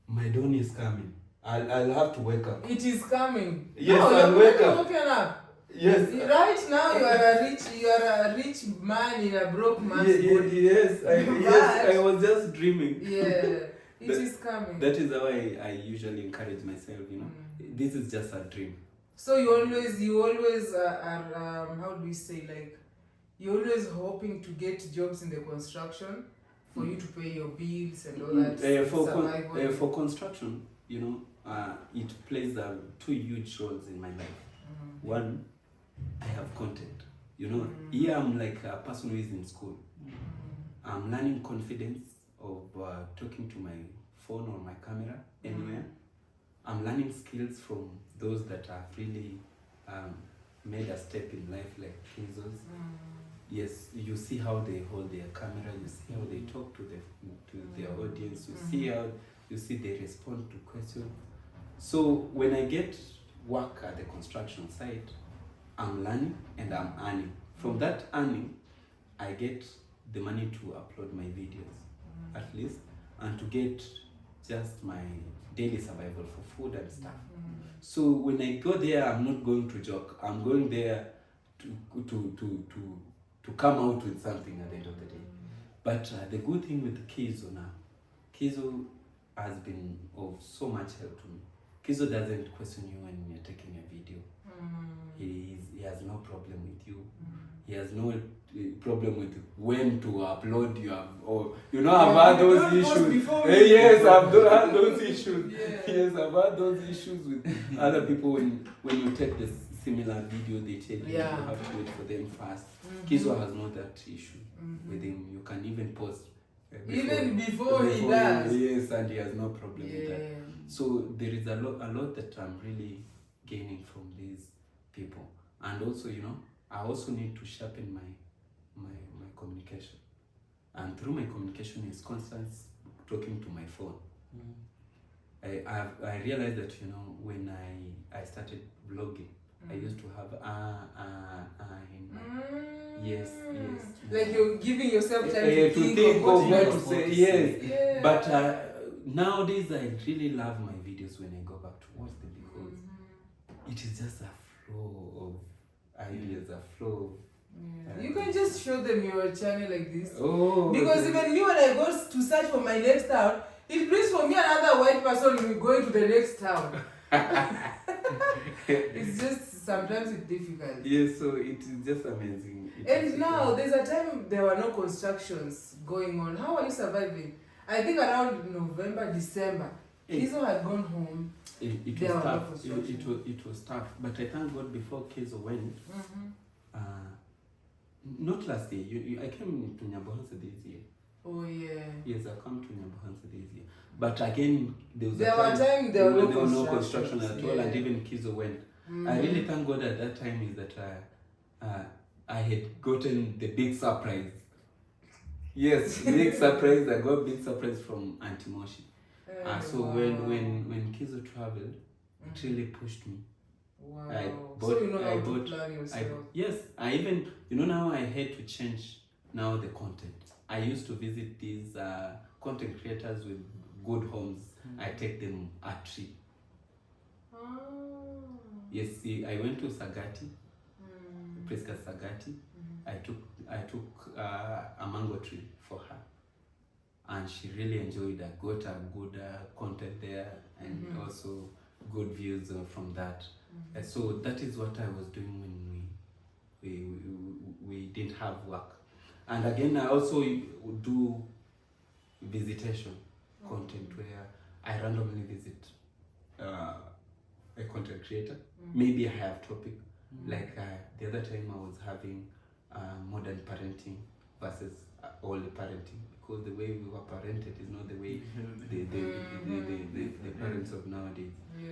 my dawn is coming. I'll have to wake up. It is coming. Yes, no, I'll wake up. Woken up. Yes. Right now you are a rich man in a broke man's body. Yes, I was just dreaming. Yeah, it is coming. That is how I usually encourage myself, you know. This is just a dream. So you always are how do we say, like, you're always hoping to get jobs in the construction for you to pay your bills and all that. For construction, you know, it plays two huge roles in my life. One, I have content. You know, here I'm like a person who is in school. I'm learning confidence of talking to my phone or my camera anywhere. I'm learning skills from those that have really made a step in life, like Kizos. Yes, you see how they hold their camera, you see how they talk to their audience, you see they respond to questions. So when I get work at the construction site, I'm learning and I'm earning. From that earning, I get the money to upload my videos, at least, and to get just my daily survival for food and stuff. So when I go there, I'm not going to joke. I'm going there to come out with something at the end of the day. But the good thing with Kizo now, Kizo has been of so much help to me. Kizo doesn't question you when you're taking a video. He has no problem with you. He has no problem with when to upload I've had those issues. Yes, I've had those issues. Yes, I've had those issues with other people when you take this similar video, they tell you you have to wait for them first. Kizo has not that issue with him. You can even post before he does. Yes, and he has no problem with that. So there is a lot that I'm really gaining from these people. And also, you know, I also need to sharpen my communication. And through my communication is constant talking to my phone. I realized that, you know, when I started vlogging, I used to have in my yes. Like you're giving yourself time to think of what to say. Yes. Yeah. But nowadays I really love my videos when I go back to watch them, because it is just a flow of ideas, a flow of you can just show them your channel like this. Because even me, when I go to search for my next town, it brings for me another white person going to the next town. It's just sometimes it's difficult. Yes, so it is just amazing. And now there's a time there were no constructions going on. How are you surviving? I think around November, December, Kizo had gone home. It was tough. It was tough. But I thank God before Kizo went. Not last year. I came to Nyabohansa this year. Oh yeah. Yes, I come to Nyabohansa this year. But again, there was there were no construction at all, and even Kizo went. I really thank God at that time is that I had gotten the big surprise. Yes, big surprise. I got big surprise from Auntie Moshi. So when Kizo traveled, it really pushed me. Wow. So you know how to plan yourself. Yes, I even, you know, now I had to change now the content. I used to visit these content creators with good homes. I take them a trip. Yes, see, I went to Sagati, Priska Sagati. I took a mango tree for her, and she really enjoyed. I got a good content there, and also good views from that. So that is what I was doing when didn't have work. And again, I also would do visitation content where I randomly visit a content creator. Maybe I have topic. Like the other time I was having modern parenting versus old parenting, because the way we were parented is not the way the parents of nowadays.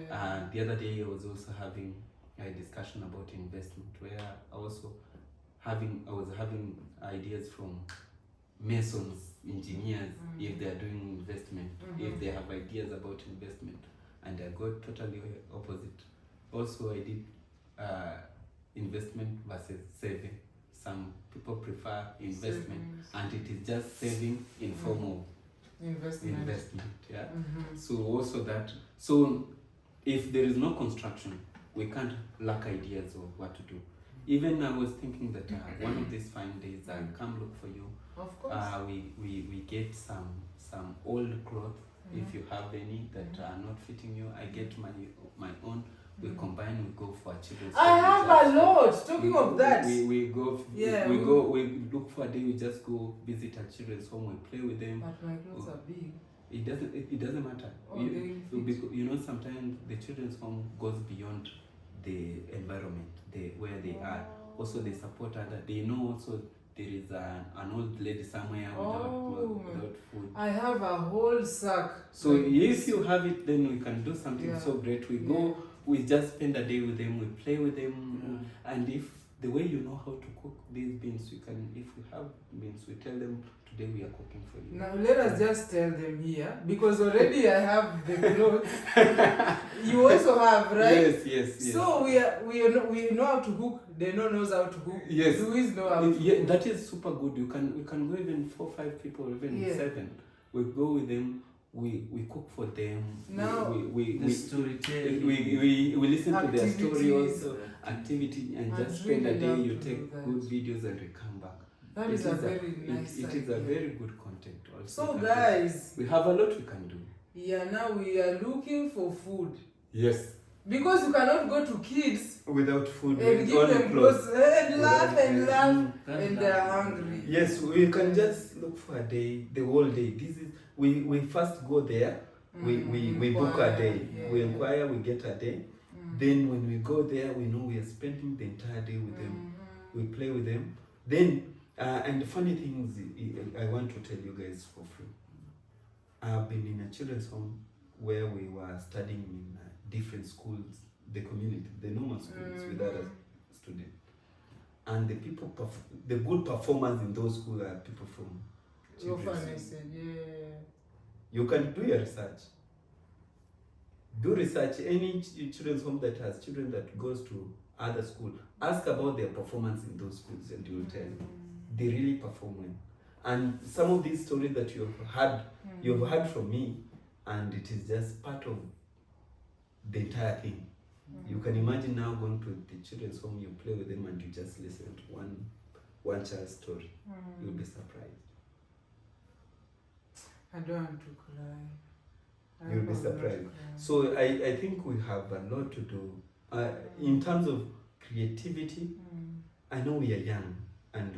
The other day I was also having a discussion about investment, where I was having ideas from masons, engineers, if they are doing investment, if they have ideas about investment, and I got totally opposite. Also, I did investment versus saving. Some people prefer investment, and it is just saving in form of investment. Yeah. So also that. So if there is no construction, we can't lack ideas of what to do. Even I was thinking that one of these fine days I'll come look for you. Of course. We get some old clothes, if you have any that are not fitting you. I get my own. We combine. We go for a children's. I have a lot. Talking of that, we go. Yeah, we go. We look for a day. We just go visit a children's home. We play with them. but my clothes are big. It doesn't matter. You know, sometimes the children's home goes beyond the environment, where they are. Also, they support other. They know also there is an old lady somewhere without food. I have a whole sack. So like if you have it, then we can do something so great. We go. We just spend a day with them. We play with them, and if the way you know how to cook these beans, you can. If we have beans, we tell them today we are cooking for you. Now let us just tell them here, because already I have the clothes. You also have, right? Yes. So we know how to cook. They knows how to cook. Yes. Luis know how to cook. That is super good. We can go even 4 or 5 people, even 7. We go with them. We cook for them. Now we storytelling. We listen to their story also, Yeah. activity, and I'd just spend a really day. love You to take do that. good videos and we come back. That is a very nice It is a idea. very good content also. So guys, we have a lot we can do. yeah, now we are looking for food. Yes. Because you cannot go to kids Without food, and give them clothes and laugh and And they're hungry. Yes, we can just look for a day, the whole day. This is we first go there. We book a day. We inquire, we get a day. Then when we go there, we know we are spending the entire day with them. We play with them. Then and the funny thing is, I want to tell you guys for free. I've been in a children's home where we were studying in different schools, the community, the normal schools with other students. And the people, the good performers in those schools are people from children's home. You can do your research. Do research. Any children's home that has children that goes to other school, ask about their performance in those schools, and you will tell you they really perform well. And some of these stories that you've heard from me, and it is just part of the entire thing. You can imagine now going to the children's home, you play with them, and you just listen to one child's story. You'll be surprised. I don't want to cry. You'll be surprised. So I think we have a lot to do. In terms of creativity, I know we are young, and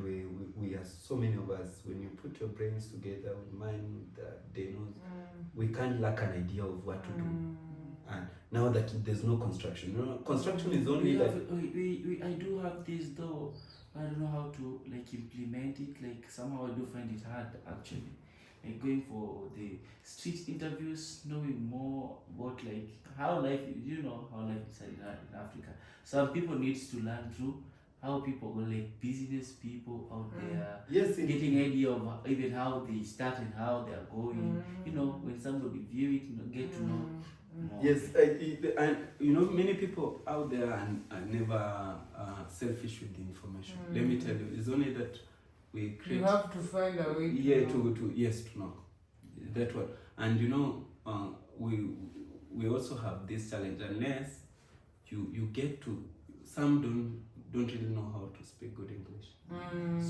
we are so many of us. When you put your brains together with mine, with Dano's, we can't lack an idea of what to do. And now that there's no construction, construction is only I do have this though. I don't know how to implement it. Somehow I do find it hard actually. Going for the street interviews, knowing more about how life is, how life is in Africa. Some people needs to learn through how people business people out there, getting idea of even how they start and how they are going. When somebody view it, get to know more. Yes, and many people out there are never selfish with the information. Let me tell you, it's only that we create. You have to find a way. To know. That one, and we also have this challenge unless you get to. Some don't really know how to speak good English.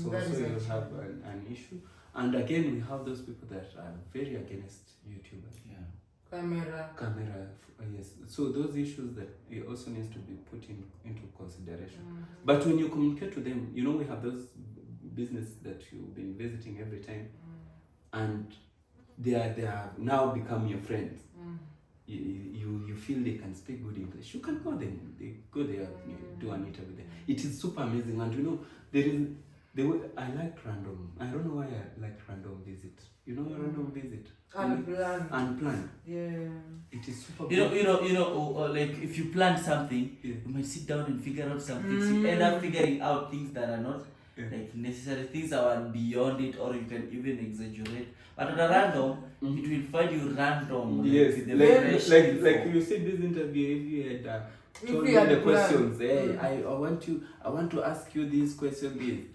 So you have an issue. And again, we have those people that are very against YouTubers. Yeah. Camera, yes. So those issues that it also needs to be put into consideration. But when you communicate to them, we have those business that you've been visiting every time, and they are now become your friends. You feel they can speak good English. You can go there. They go there, do an interview there. It is super amazing, and you know I like random. I don't know why I like random visit. You know, random visit. Unplanned. Yeah. It is super. Like if you plan something, you might sit down and figure out some things. You end up figuring out things that are not like necessary, things that are beyond it, or you can even exaggerate. But at a random, it will find you random. Yes, like you said this interview, if you had told me the questions, hey, I want to ask you this question.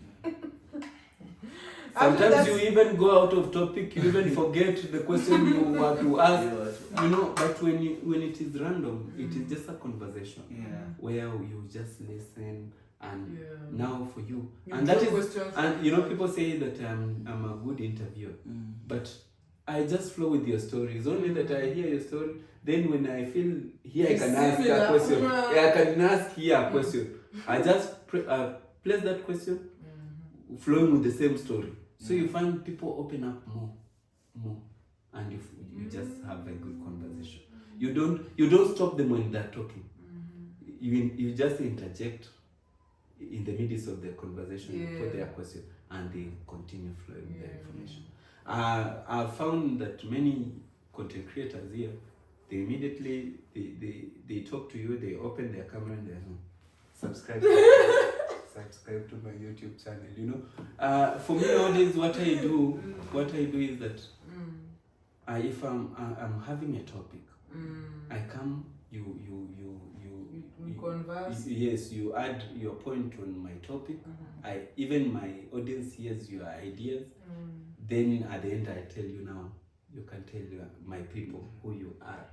Sometimes you even go out of topic, you even forget the question you want to ask, you know. But when it is random, it is just a conversation where you just listen. And now for you and that is, and you know, people say that I'm a good interviewer, but I just flow with your story. It's only that I hear your story, then when I feel here I can ask a question. I can ask here a question. I just place that question, flowing with the same story. So you find people open up more, and you just have a good conversation. You don't stop them when they're talking. You just interject in the midst of the conversation, put their question, and they continue flowing their information. I've found that many content creators here, they immediately they talk to you, they open their camera and they subscribe to my YouTube channel. You know, for me nowadays, what I do is that if I'm having a topic, I come, you converse. Yes, you add your point on my topic. Even my audience hears your ideas. Then at the end I tell you, now you can tell my people who you are.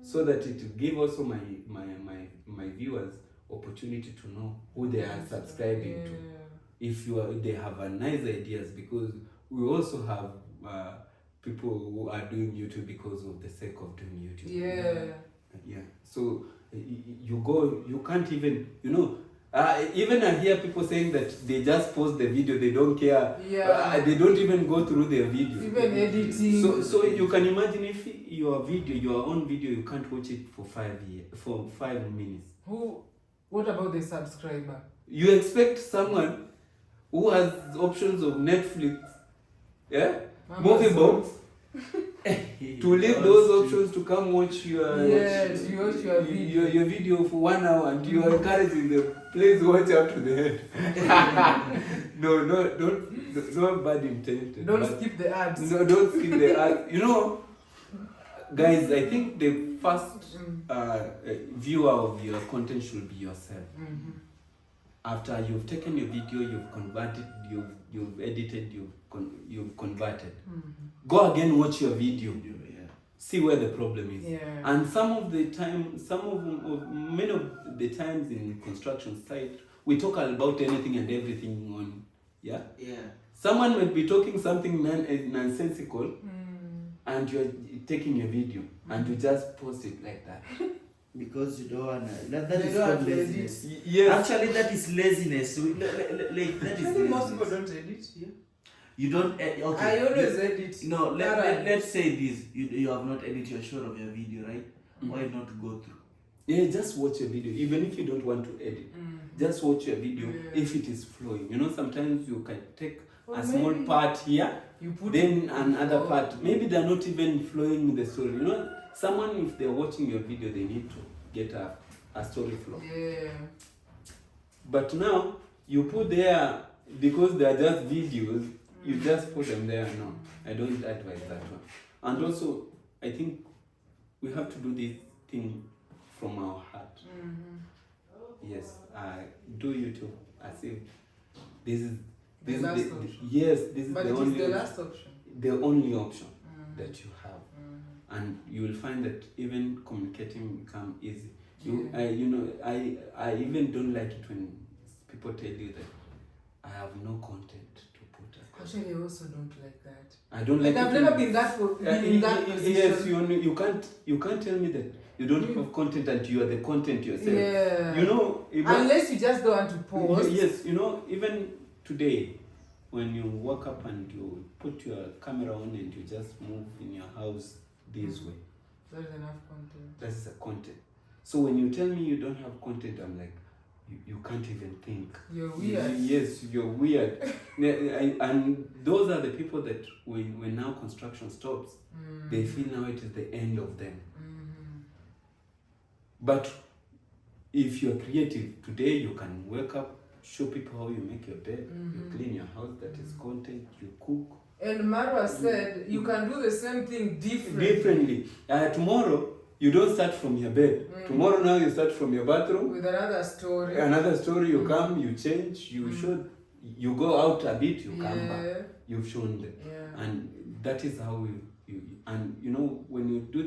So that it will give also my viewers opportunity to know who they are subscribing to. If they have a nice ideas, because we also have people who are doing YouTube because of the sake of doing YouTube. So you can't even, you know, even I hear people saying that they just post the video, they don't care. They don't even go through their video. Even editing. So you can imagine if your own video, you can't watch it for 5 minutes. What about the subscriber? You expect someone who has options of Netflix, movie box, to leave those options to come watch your video for 1 hour, and you are encouraging them, please watch up to the end. No bad intention. Don't skip the ads. No, don't skip the ads. You know, guys, I think the first viewer of your content should be yourself. After you've taken your video, you've converted, you've edited, you've converted. Go again, watch your video. See where the problem is. And many of the times in construction site, we talk about anything and everything on. Someone might be talking something nonsensical, and you're taking a video and you just post it like that. Because you don't wanna. That is called laziness. Actually, that is laziness. Like that is laziness. Most people don't edit. You don't. Okay. I always edit. No. Let's say this. You have not edited your short of your video, right? Why not go through? Just watch your video, even if you don't want to edit. Just watch your video if it is flowing. You know, sometimes you can take a small part here, then another part. Maybe they're not even flowing with the story. You know, someone, if they're watching your video, they need to get a story flow. But now you put there, because they are just videos, you just put them there. No, I don't advise that one. And also, I think we have to do this thing from our heart. Yes, do YouTube as if this is the last option. The only option that you have. And you will find that even communicating become easy. I even don't like it when people tell you that I have no content to put across. Actually, I also don't like that. I don't like I've never been in that position. Yes, you can't tell me that you don't have content and you are the content yourself. You know, unless you just don't want to post. Yes, you know, even today, when you wake up and you put your camera on and you just move in your house this way, That is enough content. that is a content. So when you tell me you don't have content, I'm like, you can't even think. You're weird. Yes, you're weird. And those are the people that when now construction stops, they feel now it is the end of them. But if you're creative, today you can wake up, show people how you make your bed, you clean your house, that is content, you cook. And Marwa said you can do the same thing differently. Tomorrow, you don't start from your bed. Tomorrow now you start from your bathroom. With another story. Another story, you come, you change, you show, you go out a bit, you come back. You've shown them. Yeah. And that is how you and you know, when you do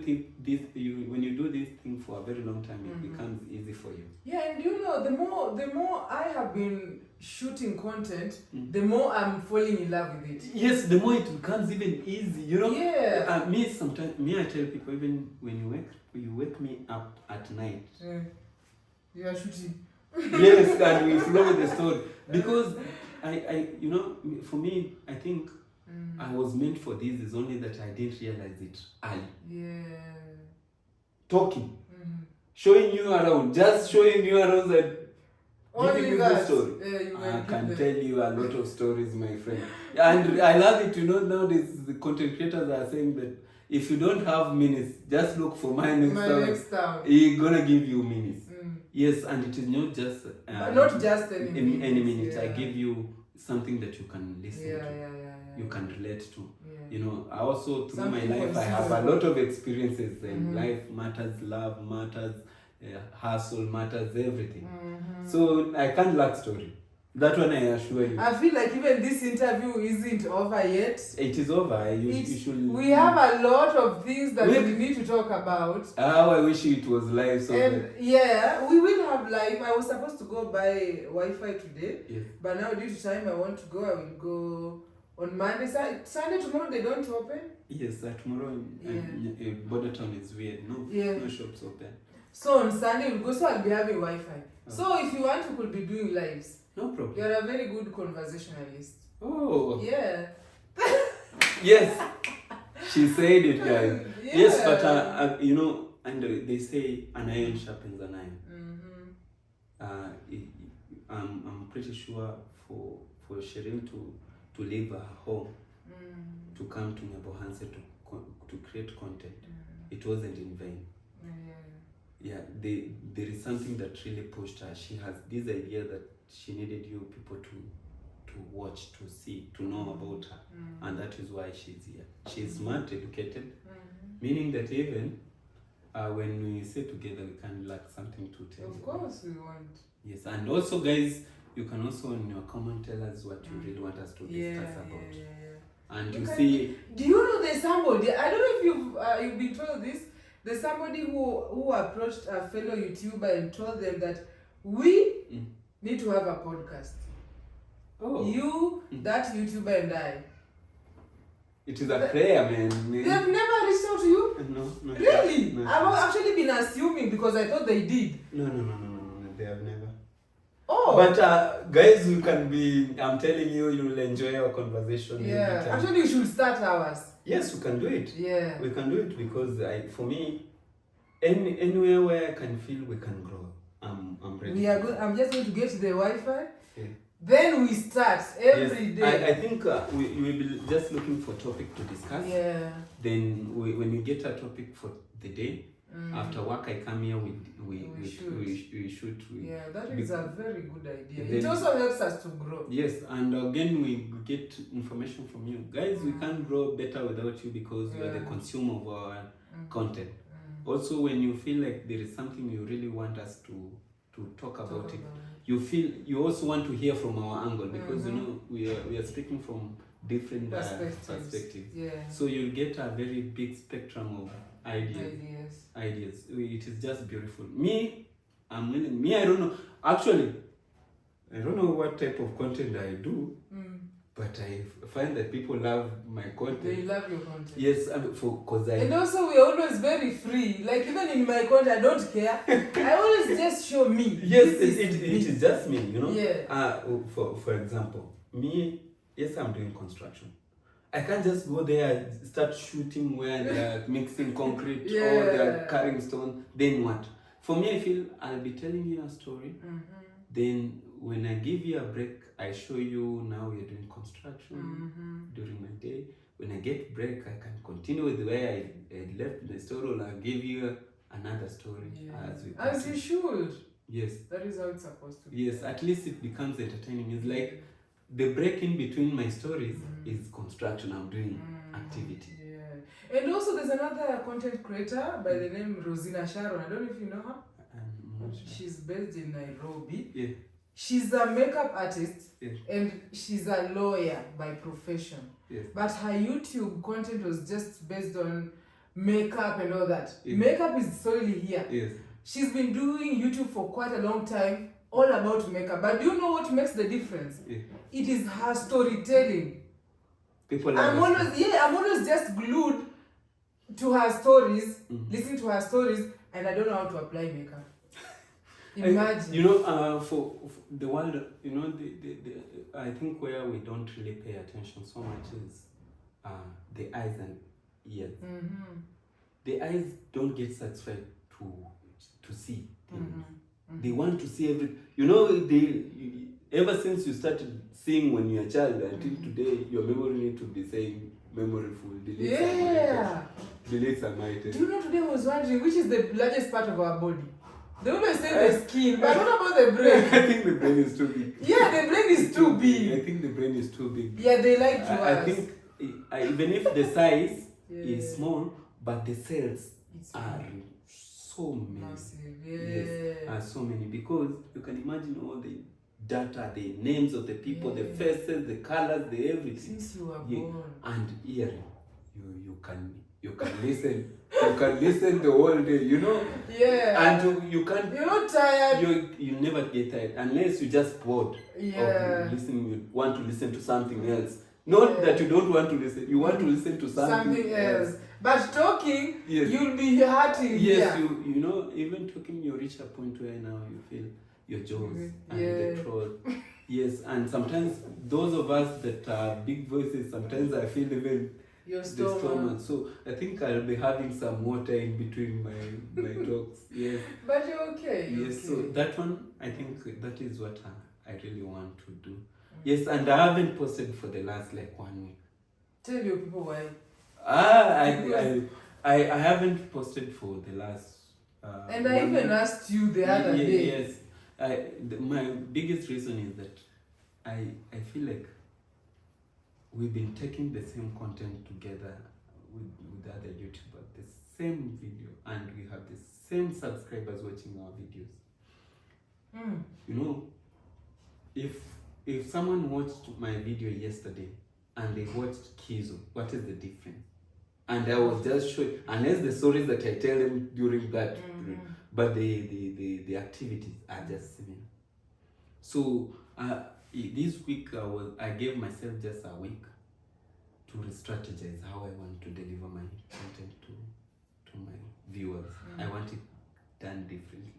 when you do this thing for a very long time, it becomes easy for you. Yeah, and you know, the more I have been shooting content, the more I'm falling in love with it. Yes, the more it becomes even easy, you know. Yeah. I tell people, even when you wake me up at night. You are shooting. Yes, and we flow with the story because I you know, for me, I think I was meant for this. Is only that I didn't realize it early. Yeah. Talking, showing you around, just showing you around and giving you the story. I can tell you a lot of stories, my friend. And I love it. You know, nowadays the content creators are saying that if you don't have minutes, just look for my next town. He's gonna give you minutes. Yes, and it is not just not just any minute. I give you something that you can listen to. You can relate to. You know, I also through my life I have a lot of experiences in life. Matters, love matters, hustle matters, everything. So I can't lack story. That one I assure you. I feel like even this interview isn't over yet. It is over. You should. We have a lot of things that we need to talk about. Oh, I wish it was live. So yeah, we will have live. I was supposed to go buy Wi-Fi today, but now due to time I want to go. I will go on Monday. Sunday tomorrow they don't open. Yes, tomorrow Border Town is weird. No shops open. So on Sunday we'll go. So I'll be having Wi-Fi. So if you want, we could be doing lives. No problem. You're a very good conversationalist. Oh. Yeah. Yes. She said it, guys. Yes, but you know, and they say an iron sharpens an iron. I'm pretty sure for Sherin to leave her home to come to Nyabohanse to create content, it wasn't in vain. Yeah, there is something that really pushed her. She has this idea that she needed you people to watch, to see, to know about her, and that is why she's here. She's smart, educated, meaning that even when we sit together, we can lack something to tell. Of course, we want. Yes, and also, guys, you can also in your comment tell us what you really want us to discuss about. And you see. Do you know there's somebody? I don't know if you've been told this. There's somebody who approached a fellow YouTuber and told them that we need to have a podcast. Oh. You, that YouTuber, and I. It is a prayer, man. They've never reached out to you? No. Really? No. I've actually been assuming because I thought they did. No. They have never. Oh. But guys, you can be. I'm telling you, you'll enjoy our conversation. Yeah. Actually, you should start ours. Yes, we can do it. Yeah. We can do it because for me, anywhere where I can feel we can grow, I'm ready. I'm just going to get the Wi-Fi. Yeah. Then we start every day. I think we will be just looking for topic to discuss. Yeah. Then when you get a topic for the day, after work I come here, we shoot. Yeah, that is a very good idea. It also helps us to grow. Yes, and again we get information from you. Guys, we can't grow better without you because you are the consumer of our content. Also, when you feel like there is something you really want us to talk about it, you also want to hear from our angle because you know we are speaking from different perspectives. Yeah. So you'll get a very big spectrum of ideas. It is just beautiful. I'm willing. I don't know. Actually, I don't know what type of content I do, but I find that people love my content. They love your content. Yes, because And also we're always very free. Like even in my content, I don't care. I always just show me. Yes, it is just me, you know. Yeah. For example, me, yes, I'm doing construction. I can't just go there and start shooting where they're mixing concrete or they're carrying stone. Then what? For me, I feel I'll be telling you a story. Then when I give you a break, I show you now we're doing construction during my day. When I get break, I can continue with where I left the story, or I'll give you another story as you should. Yes. That is how it's supposed to be. Yes, at least it becomes entertaining. It's like the break in between my stories is construction. I'm doing activity. Yeah. And also there's another content creator by the name Rosina Sharon. I don't know if you know her. I'm not sure. She's based in Nairobi. Yeah. She's a makeup artist Yeah. and she's a lawyer by profession. Yes. But her YouTube content was just based on makeup and all that. Yeah. Makeup is solely here. Yes. She's been doing YouTube for quite a long time, all about makeup. But do you know what makes the difference? Yeah. It is her storytelling. I'm always just glued to her stories, listening to her stories, and I don't know how to apply makeup. Imagine. For the world, I think where we don't really pay attention so much is the eyes and ears. The eyes don't get satisfied to see things. They want to see everything. Ever since you started seeing when you're a child until today, your memory needs to be saying memory full. Delete some items. Do you know, today I was wondering which is the largest part of our body? They always say the skin, but what about the brain? I think the brain is too big. Yeah, the brain is too big. I think the brain is too big. Yeah, they like to I think even if the size is small, but the cells are so many. Massive. Yes, are so many, because you can imagine all the data, the names of the people, the faces, the colors, the everything. Since you were born. And hearing, you can listen. You can listen the whole day, Yeah. And you can't. You're not tired. You never get tired unless you just bored. Yeah. Of listening. You want to listen to something else. Not that you don't want to listen. You want to listen to something else. But talking, you'll be hurting. Yes, even talking, you reach a point where now you feel your jaws and the throat. Yes, and sometimes those of us that are big voices, sometimes I feel even your the stomach. So I think I'll be having some water in between my talks. Yes. But you're okay. Yes, so that one, I think that is what I really want to do. Yes, and I haven't posted for the last 1 week. Tell your people why. I haven't posted for the last. And I even asked you the other day. Yes, my biggest reason is that I feel like we've been taking the same content together with the other YouTubers, the same video, and we have the same subscribers watching our videos. If someone watched my video yesterday and they watched Kizo, what is the difference? And I was just showing, unless the stories that I tell them during that period, but the activities are just similar. So this week I gave myself just a week to re-strategize how I want to deliver my content to my viewers. I want it done differently.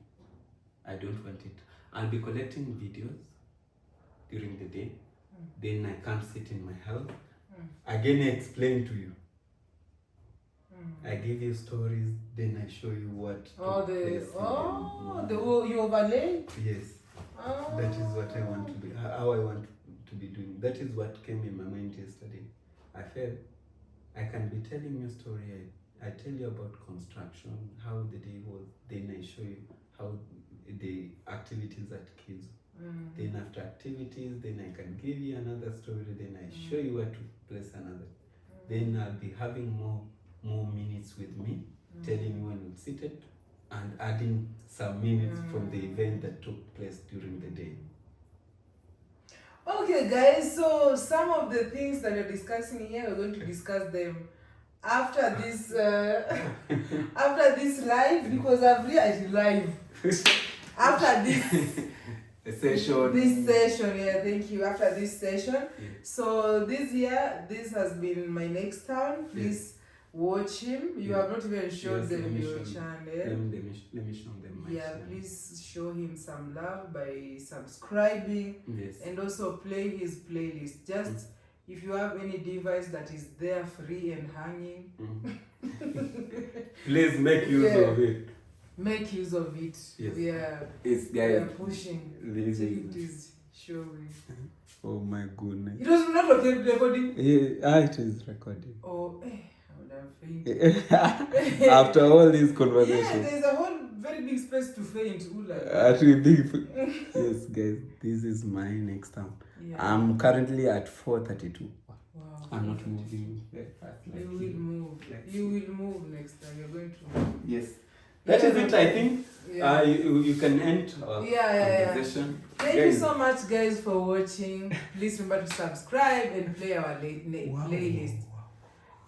I don't want it. I'll be collecting videos during the day. Then I come sit in my house. Again, I explain to you. I give you stories, then I show you what. You overlay? Yes. That is what I want to be, how I want to be doing. That is what came in my mind yesterday. I felt I can be telling you a story. I tell you about construction, how the day was. Then I show you how the activities at kids. Then after activities, then I can give you another story. Then I show you where to place another. Then I'll be having more minutes with me, telling you when it's seated, and adding some minutes from the event that took place during the day. Okay, guys, so some of the things that we're discussing here, we're going to discuss them after this live, because I've realized live after this session. Yeah, thank you. After this session, so this year, this has been my next town. Please watch him. You have not even shown Yes, them let me your show channel. Let me show them my Yeah, channel. please show him some love by subscribing Yes. and also play his playlist. Just if you have any device that is there free and hanging, please make use of it. Make use of it. Yes. We guys. are pushing. Lazy. It is showing. Oh my goodness. It was not recording. It is recording. Oh, I would have fainted. After all these Yeah, conversations. there's a whole very big space to faint. Yes, guys, this is my next time. Yeah. I'm currently at 4:32. Wow. I'm not moving very fast. You will move. You will move next time. You're going to move. Yes. That is it, I think. Yeah. You can end our conversation. Thank you so much, guys, for watching. Please remember to subscribe and play our playlist.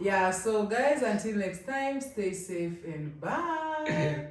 Yeah, so guys, until next time, stay safe and bye.